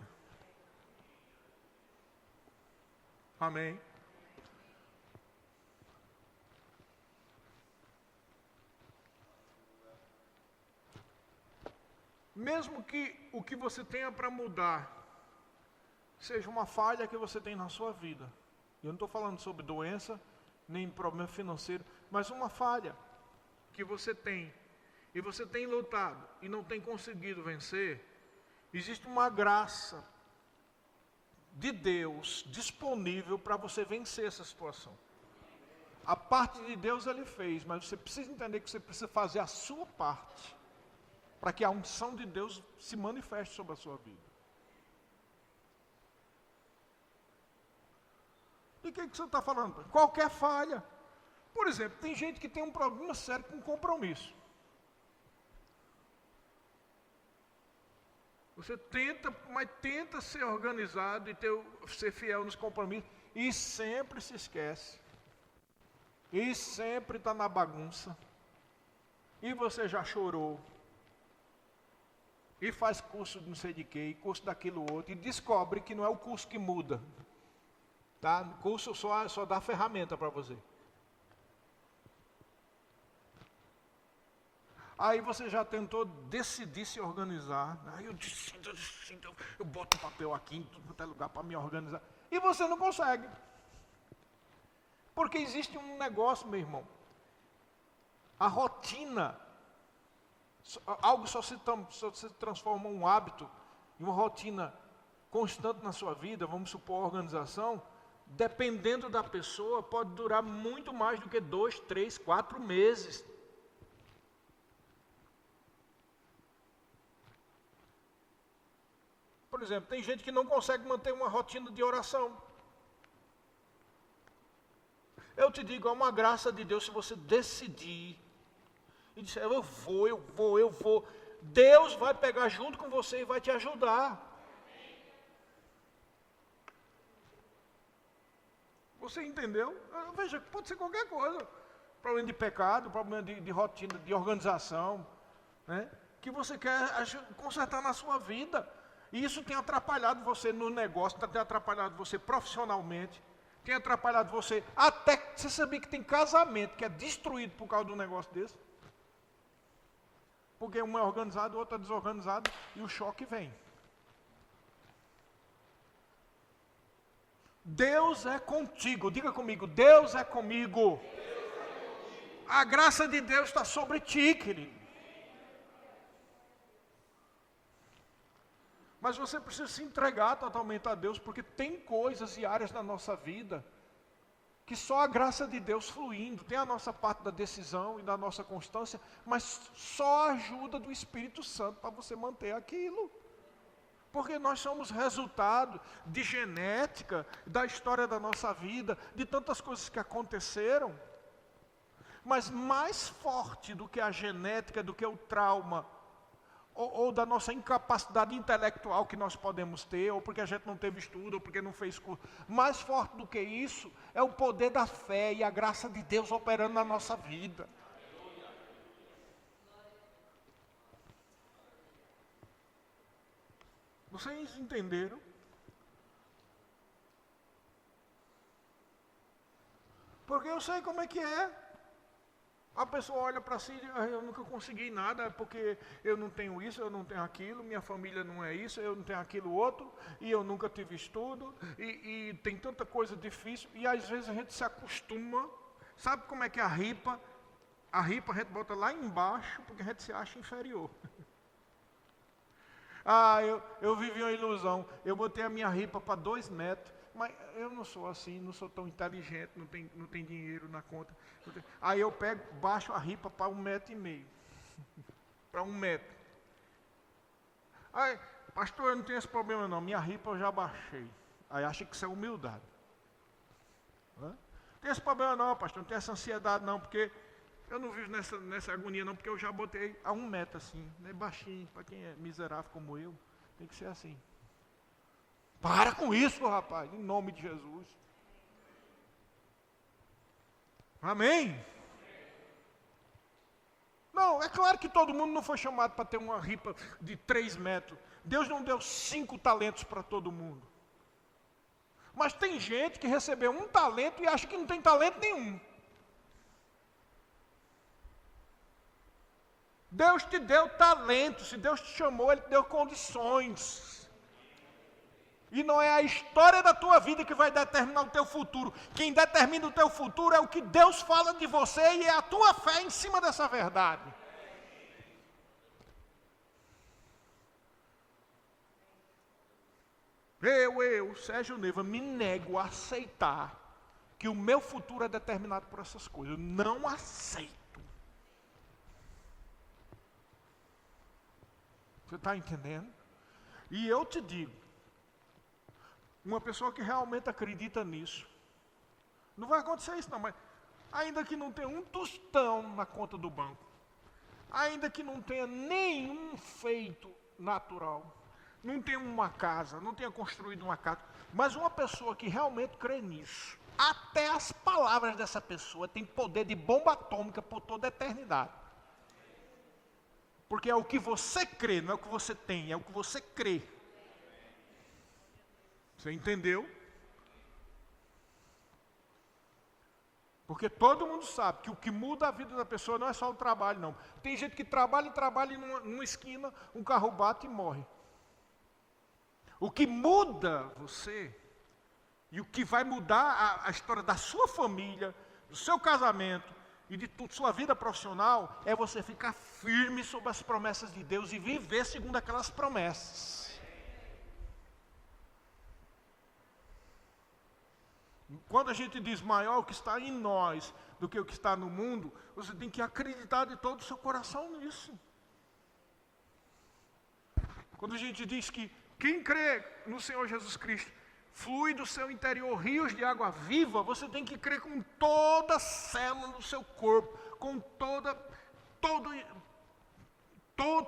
Speaker 1: Amém. Mesmo que o que você tenha para mudar seja uma falha que você tem na sua vida,
Speaker 2: Eu não estou falando sobre doença, nem problema financeiro, mas uma falha que você tem, e você tem lutado e não tem conseguido vencer. Existe uma graça de Deus disponível para você vencer essa situação. A parte de Deus Ele fez, mas você precisa entender que você precisa fazer a sua parte, para que a unção de Deus se manifeste sobre a sua vida. E o que você está falando? Qualquer falha. Por exemplo, tem gente que tem um problema sério com compromisso. Você tenta, mas tenta ser organizado e ser fiel nos compromissos, e sempre se esquece. E sempre está na bagunça. E você já chorou. E faz curso de não sei de quê, e curso daquilo outro, e descobre que não é o curso que muda. Tá? O curso só dá ferramenta para você. Aí você já tentou decidir se organizar. Aí eu boto o papel aqui em todo quanto é lugar para me organizar. E você não consegue. Porque existe um negócio, meu irmão. A rotina, algo só se transforma em um hábito, em uma rotina constante na sua vida, vamos supor a organização, dependendo da pessoa, pode durar muito mais do que 2, 3, 4 meses. Por exemplo, tem gente que não consegue manter uma rotina de oração. Eu te digo, é uma graça de Deus se você decidir e disser, eu vou. Deus vai pegar junto com você e vai te ajudar. Você entendeu? Veja, pode ser qualquer coisa. Problema de pecado, problema de rotina, de organização, né? Que você quer consertar na sua vida. E isso tem atrapalhado você no negócio, tem atrapalhado você profissionalmente, tem atrapalhado você, até você sabia que tem casamento que é destruído por causa de um negócio desse. Porque um é organizado, o outro é desorganizado, e o choque vem. Deus é contigo, diga comigo, Deus é comigo. A graça de Deus está sobre ti, querido. Mas você precisa se entregar totalmente a Deus, porque tem coisas e áreas da nossa vida que só a graça de Deus fluindo, tem a nossa parte da decisão e da nossa constância, mas só a ajuda do Espírito Santo para você manter aquilo. Porque nós somos resultado de genética, da história da nossa vida, de tantas coisas que aconteceram. Mas mais forte do que a genética, do que o trauma, ou da nossa incapacidade intelectual que nós podemos ter, ou porque a gente não teve estudo, ou porque não fez curso. Mais forte do que isso é o poder da fé e a graça de Deus operando na nossa vida. Vocês entenderam? Porque eu sei como é que é. A pessoa olha para si e diz, eu nunca consegui nada, porque eu não tenho isso, eu não tenho aquilo, minha família não é isso, eu não tenho aquilo outro, e eu nunca tive estudo, e tem tanta coisa difícil, e às vezes a gente se acostuma. Sabe como é que é a ripa? A ripa a gente bota lá embaixo, porque a gente se acha inferior. Eu vivi uma ilusão, eu botei a minha ripa para 2 metros, mas eu não sou assim, não sou tão inteligente, não tem dinheiro na conta. Aí eu baixo a ripa para 1,5 metro. Para 1 metro. Aí, pastor, eu não tenho esse problema não, minha ripa eu já baixei. Aí acha que isso é humildade. Não tem esse problema não, pastor, não tem essa ansiedade não, porque eu não vivo nessa agonia não, porque eu já botei a 1 metro assim, né, baixinho, para quem é miserável como eu, tem que ser assim. Para com isso, rapaz, em nome de Jesus. Amém? Não, é claro que todo mundo não foi chamado para ter uma ripa de 3 metros. Deus não deu 5 talentos para todo mundo. Mas tem gente que recebeu 1 talento e acha que não tem talento nenhum. Deus te deu talento, se Deus te chamou, Ele te deu condições. E não é a história da tua vida que vai determinar o teu futuro. Quem determina o teu futuro é o que Deus fala de você e é a tua fé em cima dessa verdade. Eu, Sérgio Neiva, me nego a aceitar que o meu futuro é determinado por essas coisas. Eu não aceito. Você está entendendo? E eu te digo, uma pessoa que realmente acredita nisso, não vai acontecer isso não, mas ainda que não tenha um tostão na conta do banco, ainda que não tenha nenhum feito natural, não tenha uma casa, não tenha construído uma casa, mas uma pessoa que realmente crê nisso, até as palavras dessa pessoa têm poder de bomba atômica por toda a eternidade. Porque é o que você crê, não é o que você tem, é o que você crê. Você entendeu? Porque todo mundo sabe que o que muda a vida da pessoa não é só o trabalho, não. Tem gente que trabalha e numa esquina, um carro bate e morre. O que muda você, e o que vai mudar a história da sua família, do seu casamento e de sua vida profissional, é você ficar firme sobre as promessas de Deus e viver segundo aquelas promessas. Quando a gente diz maior o que está em nós do que o que está no mundo, você tem que acreditar de todo o seu coração nisso. Quando a gente diz que quem crê no Senhor Jesus Cristo flui do seu interior rios de água viva, você tem que crer com toda a célula do seu corpo, com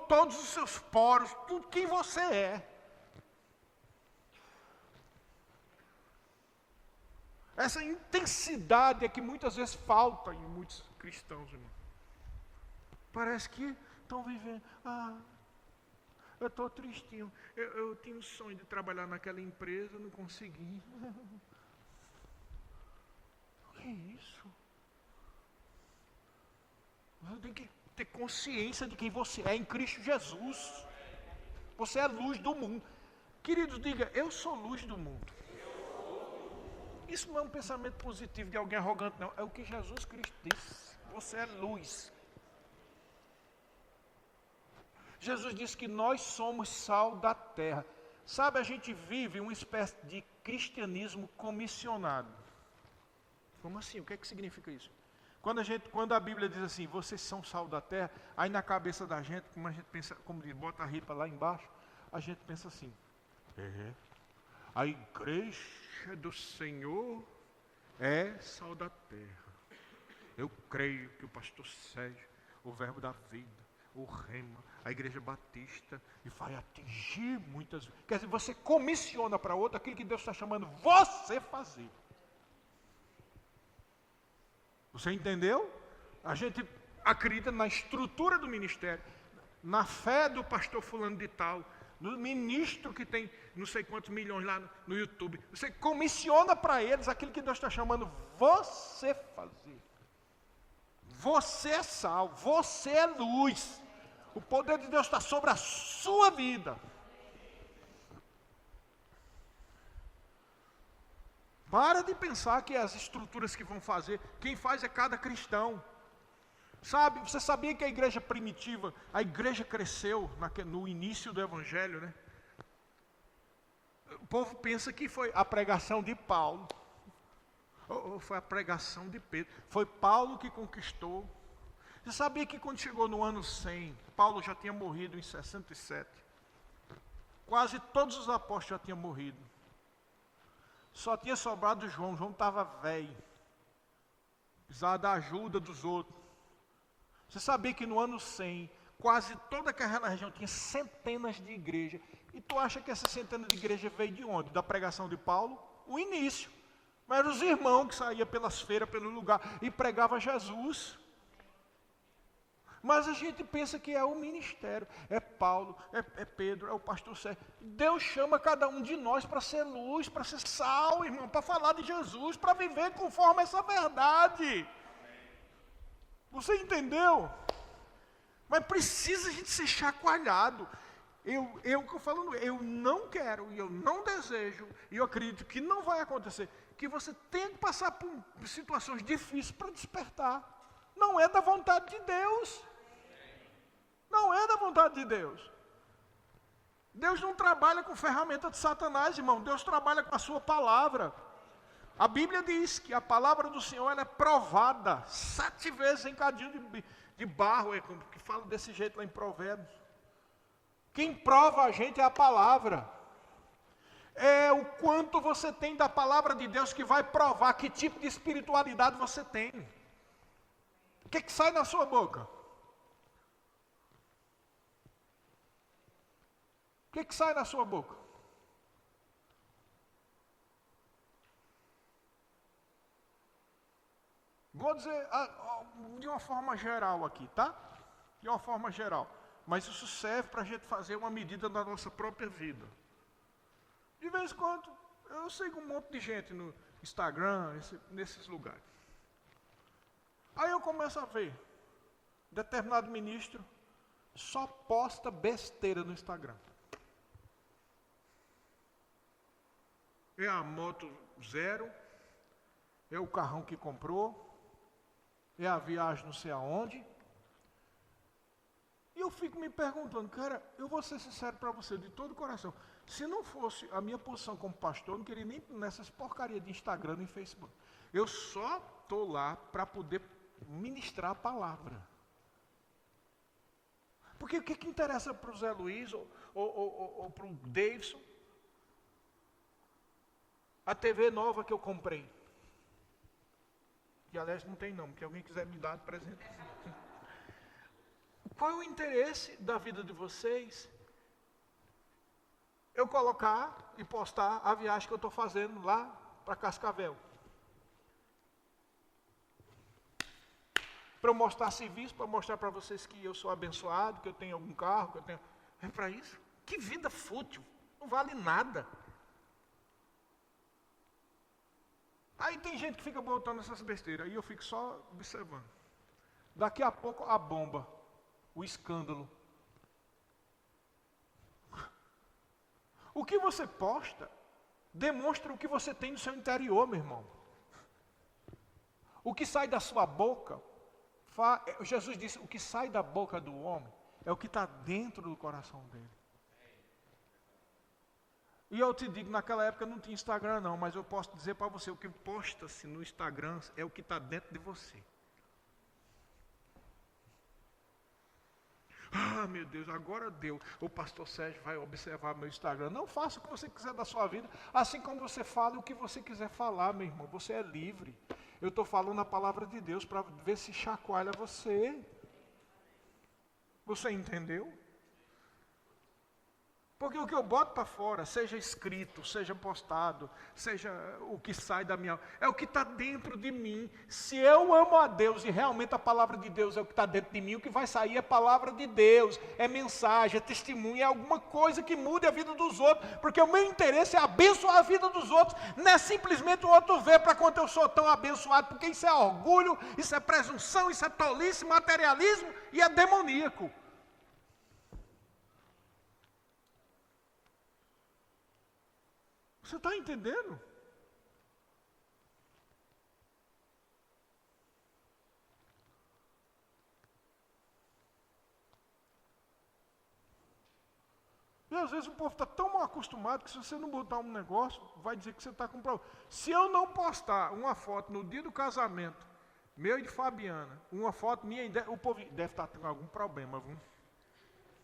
Speaker 2: todos os seus poros, tudo quem você é. Essa intensidade é que muitas vezes falta em muitos cristãos, irmão. Parece que estão vivendo, eu estou tristinho, eu tinha um sonho de trabalhar naquela empresa, não consegui. O que é isso? Você tem que ter consciência de quem você é em Cristo Jesus. Você é a luz do mundo. Queridos, diga, eu sou luz do mundo. Isso não é um pensamento positivo de alguém arrogante, não. É o que Jesus Cristo disse. Você é luz. Jesus disse que nós somos sal da terra. Sabe, a gente vive uma espécie de cristianismo comissionado. Como assim? O que é que significa isso? Quando a Bíblia diz assim, vocês são sal da terra, aí na cabeça da gente, como a gente pensa, como diz, bota a ripa lá embaixo, a gente pensa assim, a igreja do Senhor é sal da terra. Eu creio que o pastor Sérgio, o verbo da vida, o Rema, a igreja batista, e vai atingir muitas vezes. Quer dizer, você comissiona para outro aquilo que Deus está chamando você fazer. Você entendeu? A gente acredita na estrutura do ministério, na fé do pastor fulano de tal, no ministro que tem não sei quantos milhões lá no YouTube. Você comissiona para eles aquilo que Deus está chamando você fazer. Você é sal, você é luz. O poder de Deus está sobre a sua vida. Para de pensar que as estruturas que vão fazer, quem faz é cada cristão. Sabe, você sabia que a igreja primitiva, a igreja cresceu no início do evangelho, né? O povo pensa que foi a pregação de Paulo, ou foi a pregação de Pedro. Foi Paulo que conquistou. Você sabia que quando chegou no ano 100, Paulo já tinha morrido em 67. Quase todos os apóstolos já tinham morrido. Só tinha sobrado João. João estava velho. Precisava da ajuda dos outros. Você sabia que no ano 100, quase toda aquela região tinha centenas de igrejas. E tu acha que essa centena de igrejas veio de onde? Da pregação de Paulo? O início. Mas eram os irmãos que saíam pelas feiras, pelo lugar, e pregavam Jesus. Mas a gente pensa que é o ministério, é Paulo, é Pedro, é o pastor Sérgio. Deus chama cada um de nós para ser luz, para ser sal, irmão, para falar de Jesus, para viver conforme essa verdade. Você entendeu? Mas precisa a gente ser chacoalhado. Eu não quero, e eu não desejo, e eu acredito que não vai acontecer, que você tenha que passar por situações difíceis para despertar. Não é da vontade de Deus. Não é da vontade de Deus. Deus não trabalha com ferramenta de Satanás, irmão. Deus trabalha com a sua palavra. A Bíblia diz que a palavra do Senhor ela é provada 7 vezes em cadinho de barro, que fala desse jeito lá em Provérbios. Quem prova a gente é a palavra. É o quanto você tem da palavra de Deus que vai provar que tipo de espiritualidade você tem. O que sai na sua boca? O que sai na sua boca? Vou dizer de uma forma geral aqui, tá? De uma forma geral. Mas isso serve para a gente fazer uma medida na nossa própria vida. De vez em quando, eu sigo um monte de gente no Instagram, nesses lugares. Aí eu começo a ver, determinado ministro só posta besteira no Instagram. É a moto zero, é o carrão que comprou, é a viagem não sei aonde. E eu fico me perguntando, cara, eu vou ser sincero para você, de todo o coração. Se não fosse a minha posição como pastor, eu não queria nem nessas porcarias de Instagram e Facebook. Eu só estou lá para poder ministrar a palavra. Porque o que interessa para o Zé Luiz ou para o Davidson? A TV nova que eu comprei. Que aliás não tem não, porque alguém quiser me dar de presente. Qual é o interesse da vida de vocês? Eu colocar e postar a viagem que eu estou fazendo lá para Cascavel. Para eu mostrar serviço, para mostrar para vocês que eu sou abençoado, que eu tenho algum carro, que eu tenho... É para isso? Que vida fútil, não vale nada. Aí tem gente que fica botando essas besteiras, aí eu fico só observando. Daqui a pouco a bomba, o escândalo. O que você posta demonstra o que você tem no seu interior, meu irmão. O que sai da sua boca, Jesus disse, o que sai da boca do homem é o que está dentro do coração dele. E eu te digo, naquela época não tinha Instagram não, mas eu posso dizer para você, o que posta-se no Instagram é o que está dentro de você. Ah, meu Deus, agora deu. O pastor Sérgio vai observar meu Instagram. Não faça o que você quiser da sua vida, assim como você fala o que você quiser falar, meu irmão. Você é livre. Eu estou falando a palavra de Deus para ver se chacoalha você. Você entendeu? Porque o que eu boto para fora, seja escrito, seja postado, seja o que sai da minha... É o que está dentro de mim. Se eu amo a Deus e realmente a palavra de Deus é o que está dentro de mim, o que vai sair é a palavra de Deus, é mensagem, é testemunho, é alguma coisa que mude a vida dos outros. Porque o meu interesse é abençoar a vida dos outros. Não é simplesmente o outro ver para quanto eu sou tão abençoado, porque isso é orgulho, isso é presunção, isso é tolice, materialismo e é demoníaco. Você está entendendo? E às vezes o povo está tão mal acostumado que se você não botar um negócio, vai dizer que você está com problema. Se eu não postar uma foto no dia do casamento, meu e de Fabiana, uma foto minha, o povo deve estar tendo algum problema, viu?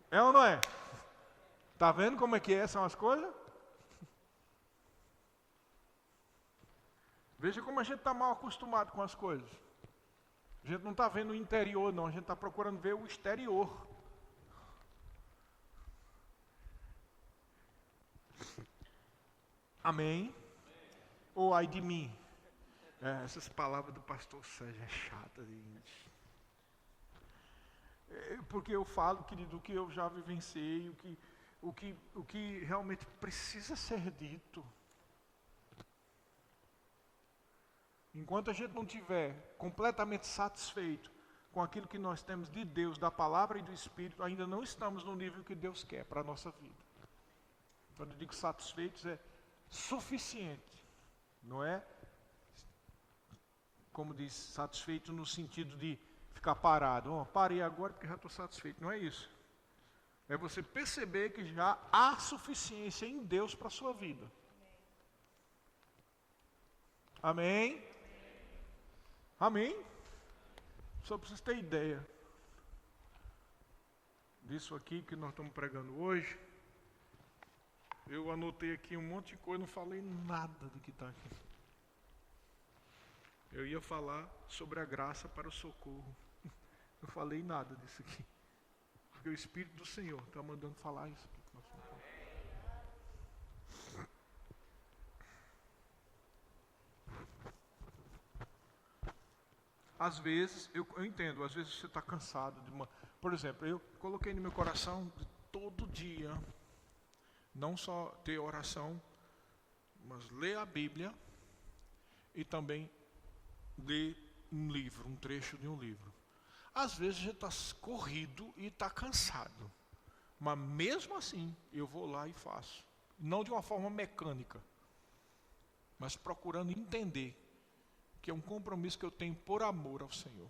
Speaker 2: É ou não é? Está vendo como é que são as coisas? Veja como a gente está mal acostumado com as coisas. A gente não está vendo o interior, não. A gente está procurando ver o exterior. Amém? Ou ai de mim? Essas palavras do pastor Sérgio é chata, gente. Porque eu falo, querido, o que eu já vivenciei, o que realmente precisa ser dito. Enquanto a gente não estiver completamente satisfeito com aquilo que nós temos de Deus, da palavra e do Espírito, ainda não estamos no nível que Deus quer para a nossa vida. Quando eu digo satisfeitos, é suficiente. Não é, como diz, satisfeito no sentido de ficar parado. Parei agora porque já estou satisfeito. Não é isso. É você perceber que já há suficiência em Deus para a sua vida. Amém? Amém? Só para vocês terem ideia disso aqui que nós estamos pregando hoje. Eu anotei aqui um monte de coisa, não falei nada do que está aqui. Eu ia falar sobre a graça para o socorro. Não falei nada disso aqui. Porque o Espírito do Senhor está mandando falar isso aqui. Às vezes, eu entendo, às vezes você está cansado de uma... Por exemplo, eu coloquei no meu coração de todo dia, não só ter oração, mas ler a Bíblia e também ler um livro, um trecho de um livro. Às vezes a gente está corrido e está cansado, mas mesmo assim eu vou lá e faço. Não de uma forma mecânica, mas procurando entender que é um compromisso que eu tenho por amor ao Senhor.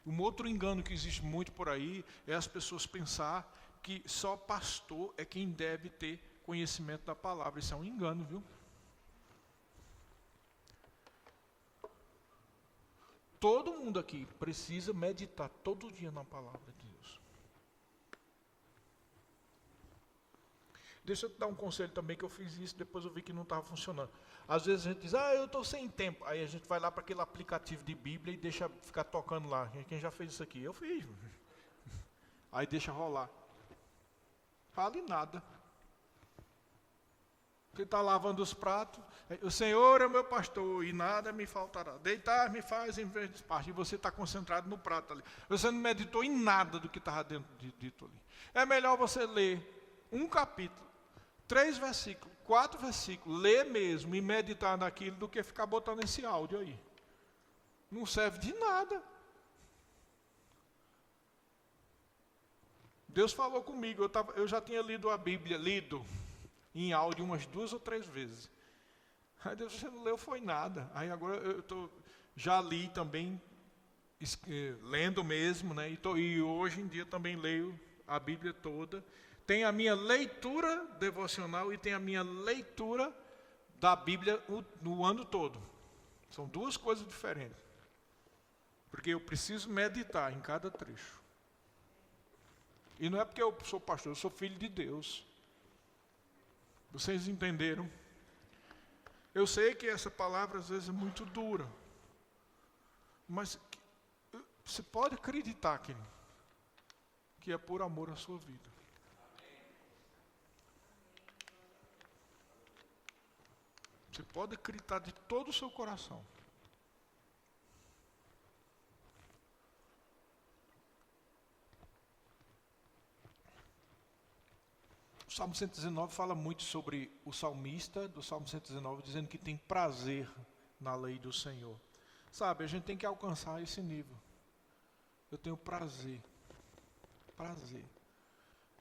Speaker 2: Um outro engano que existe muito por aí é as pessoas pensar que só pastor é quem deve ter conhecimento da palavra. Isso é um engano, viu? Todo mundo aqui precisa meditar todo dia na palavra de Deus. Deixa eu te dar um conselho também, que eu fiz isso, depois eu vi que não estava funcionando. Às vezes a gente diz, eu estou sem tempo. Aí a gente vai lá para aquele aplicativo de Bíblia e deixa ficar tocando lá. Quem já fez isso aqui? Eu fiz. Aí deixa rolar. Vale nada. Você está lavando os pratos, o Senhor é o meu pastor e nada me faltará. Deitar me faz em vez de parte. E você está concentrado no prato ali. Você não meditou em nada do que estava dito ali. É melhor você ler um capítulo, 3 versículos, 4 versículos, ler mesmo e meditar naquilo do que ficar botando esse áudio aí. Não serve de nada. Deus falou comigo, eu já tinha lido a Bíblia, em áudio umas 2 ou 3 vezes. Aí Deus, você não leu, foi nada. Aí agora já li também, lendo mesmo, né? E hoje em dia também leio a Bíblia toda. Tem a minha leitura devocional e tem a minha leitura da Bíblia no ano todo. São 2 coisas diferentes. Porque eu preciso meditar em cada trecho. E não é porque eu sou pastor, eu sou filho de Deus. Vocês entenderam? Eu sei que essa palavra às vezes é muito dura. Mas você pode acreditar que é por amor à sua vida. Você pode acreditar de todo o seu coração. O Salmo 119 fala muito sobre o salmista do Salmo 119, dizendo que tem prazer na lei do Senhor. Sabe, a gente tem que alcançar esse nível. Eu tenho prazer. Prazer.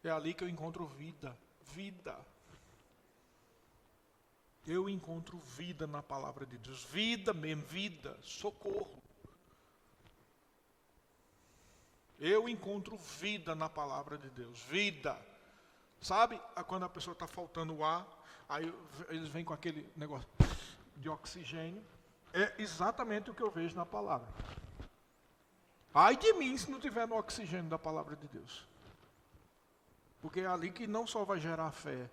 Speaker 2: É ali que eu encontro vida. Vida. Eu encontro vida na palavra de Deus. Vida mesmo, vida, socorro. Eu encontro vida na palavra de Deus. Vida. Sabe, quando a pessoa está faltando o ar, aí eles vêm com aquele negócio de oxigênio. É exatamente o que eu vejo na palavra. Ai de mim se não tiver no oxigênio da palavra de Deus. Porque é ali que não só vai gerar fé,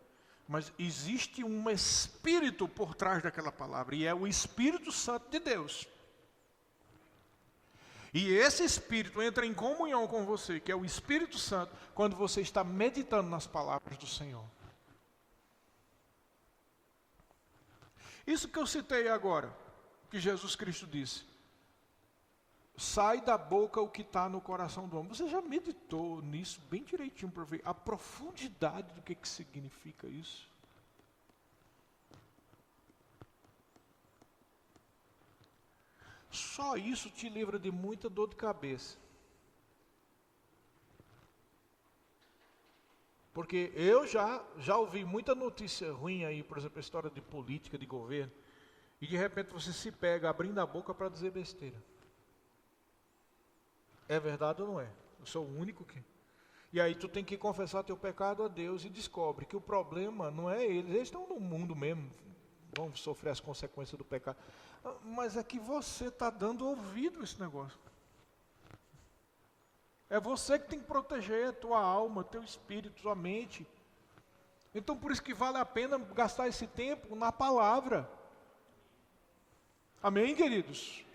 Speaker 2: mas existe um Espírito por trás daquela palavra, e é o Espírito Santo de Deus. E esse Espírito entra em comunhão com você, que é o Espírito Santo, quando você está meditando nas palavras do Senhor. Isso que eu citei agora, que Jesus Cristo disse, sai da boca o que está no coração do homem. Você já meditou nisso bem direitinho para ver a profundidade do que significa isso? Só isso te livra de muita dor de cabeça. Porque eu já ouvi muita notícia ruim aí, por exemplo, a história de política, de governo, e de repente você se pega abrindo a boca para dizer besteira. É verdade ou não é? Eu sou o único que... E aí tu tem que confessar teu pecado a Deus e descobre que o problema não é eles estão no mundo mesmo, vão sofrer as consequências do pecado. Mas é que você está dando ouvido a esse negócio. É você que tem que proteger a tua alma, teu espírito, tua mente. Então por isso que vale a pena gastar esse tempo na palavra. Amém, queridos?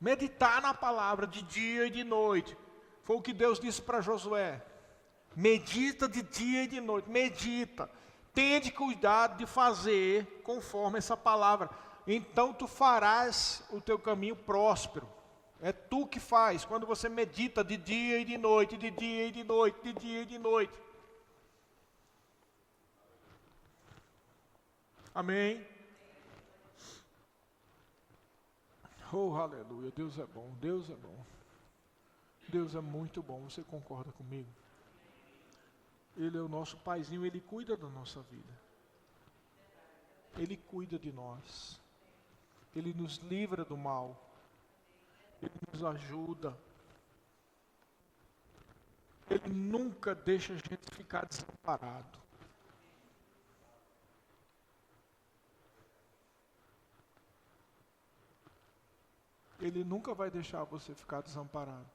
Speaker 2: Meditar na palavra de dia e de noite. Foi o que Deus disse para Josué. Medita de dia e de noite. Medita. Tende cuidado de fazer conforme essa palavra. Então tu farás o teu caminho próspero. É tu que faz. Quando você medita de dia e de noite, de dia e de noite, de dia e de noite. Amém? Oh, aleluia. Deus é bom. Deus é bom. Deus é muito bom. Você concorda comigo? Ele é o nosso paizinho. Ele cuida da nossa vida. Ele cuida de nós. Ele nos livra do mal. Ele nos ajuda. Ele nunca deixa a gente ficar desamparado. Ele nunca vai deixar você ficar desamparado.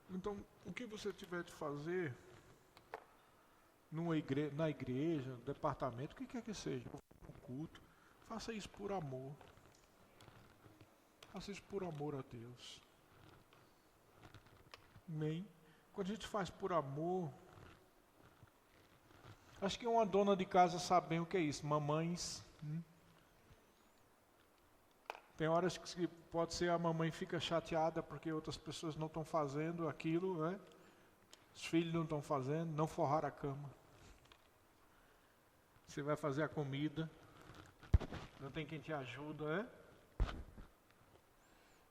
Speaker 2: Então, o que você tiver de fazer na igreja, no departamento, o que quer que seja, no culto, faça isso por amor. Faça isso por amor a Deus. Amém? Quando a gente faz por amor, acho que uma dona de casa sabe bem o que é isso, mamães. Tem horas que pode ser a mamãe fica chateada porque outras pessoas não estão fazendo aquilo, né? Os filhos não estão fazendo, não forrar a cama. Você vai fazer a comida, não tem quem te ajuda, né?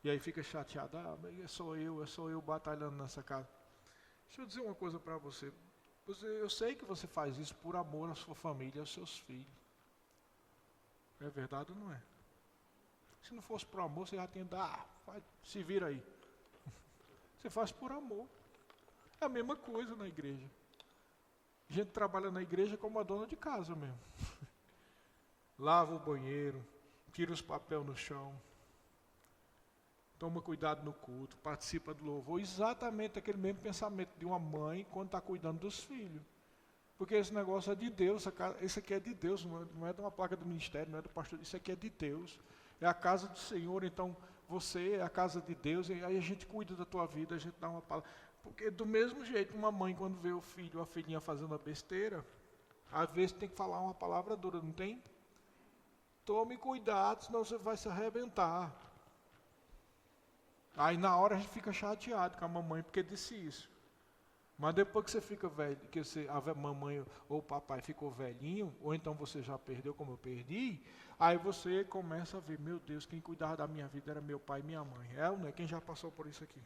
Speaker 2: E aí fica chateada, é só eu batalhando nessa casa. Deixa eu dizer uma coisa para você. Eu sei que você faz isso por amor à sua família, aos seus filhos. É verdade ou não é? Se não fosse por amor, você já tinha dado, se vira aí. Você faz por amor. É a mesma coisa na igreja. A gente trabalha na igreja como a dona de casa mesmo. Lava o banheiro, tira os papéis no chão, toma cuidado no culto, participa do louvor. Exatamente aquele mesmo pensamento de uma mãe quando está cuidando dos filhos. Porque esse negócio é de Deus, isso aqui é de Deus, não é de uma placa do ministério, não é do pastor, isso aqui é de Deus. É a casa do Senhor, então você é a casa de Deus, e aí a gente cuida da tua vida, a gente dá uma palavra. Porque do mesmo jeito, uma mãe quando vê o filho, a filhinha fazendo a besteira, às vezes tem que falar uma palavra dura, não tem? Tome cuidado, senão você vai se arrebentar. Aí na hora a gente fica chateado com a mamãe porque disse isso. Mas depois que você fica velho, que a mamãe ou o papai ficou velhinho, ou então você já perdeu como eu perdi, aí você começa a ver, meu Deus, quem cuidava da minha vida era meu pai e minha mãe. É ou não é? Quem já passou por isso aqui?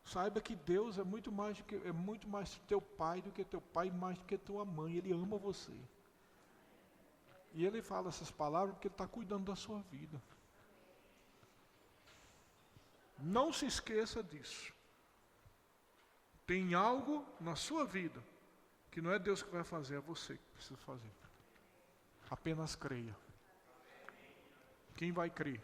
Speaker 2: Saiba que Deus é muito mais teu pai do que teu pai, mais do que tua mãe. Ele ama você. E ele fala essas palavras porque ele está cuidando da sua vida. Não se esqueça disso. Tem algo na sua vida que não é Deus que vai fazer, é você que precisa fazer. Apenas creia. Quem vai crer?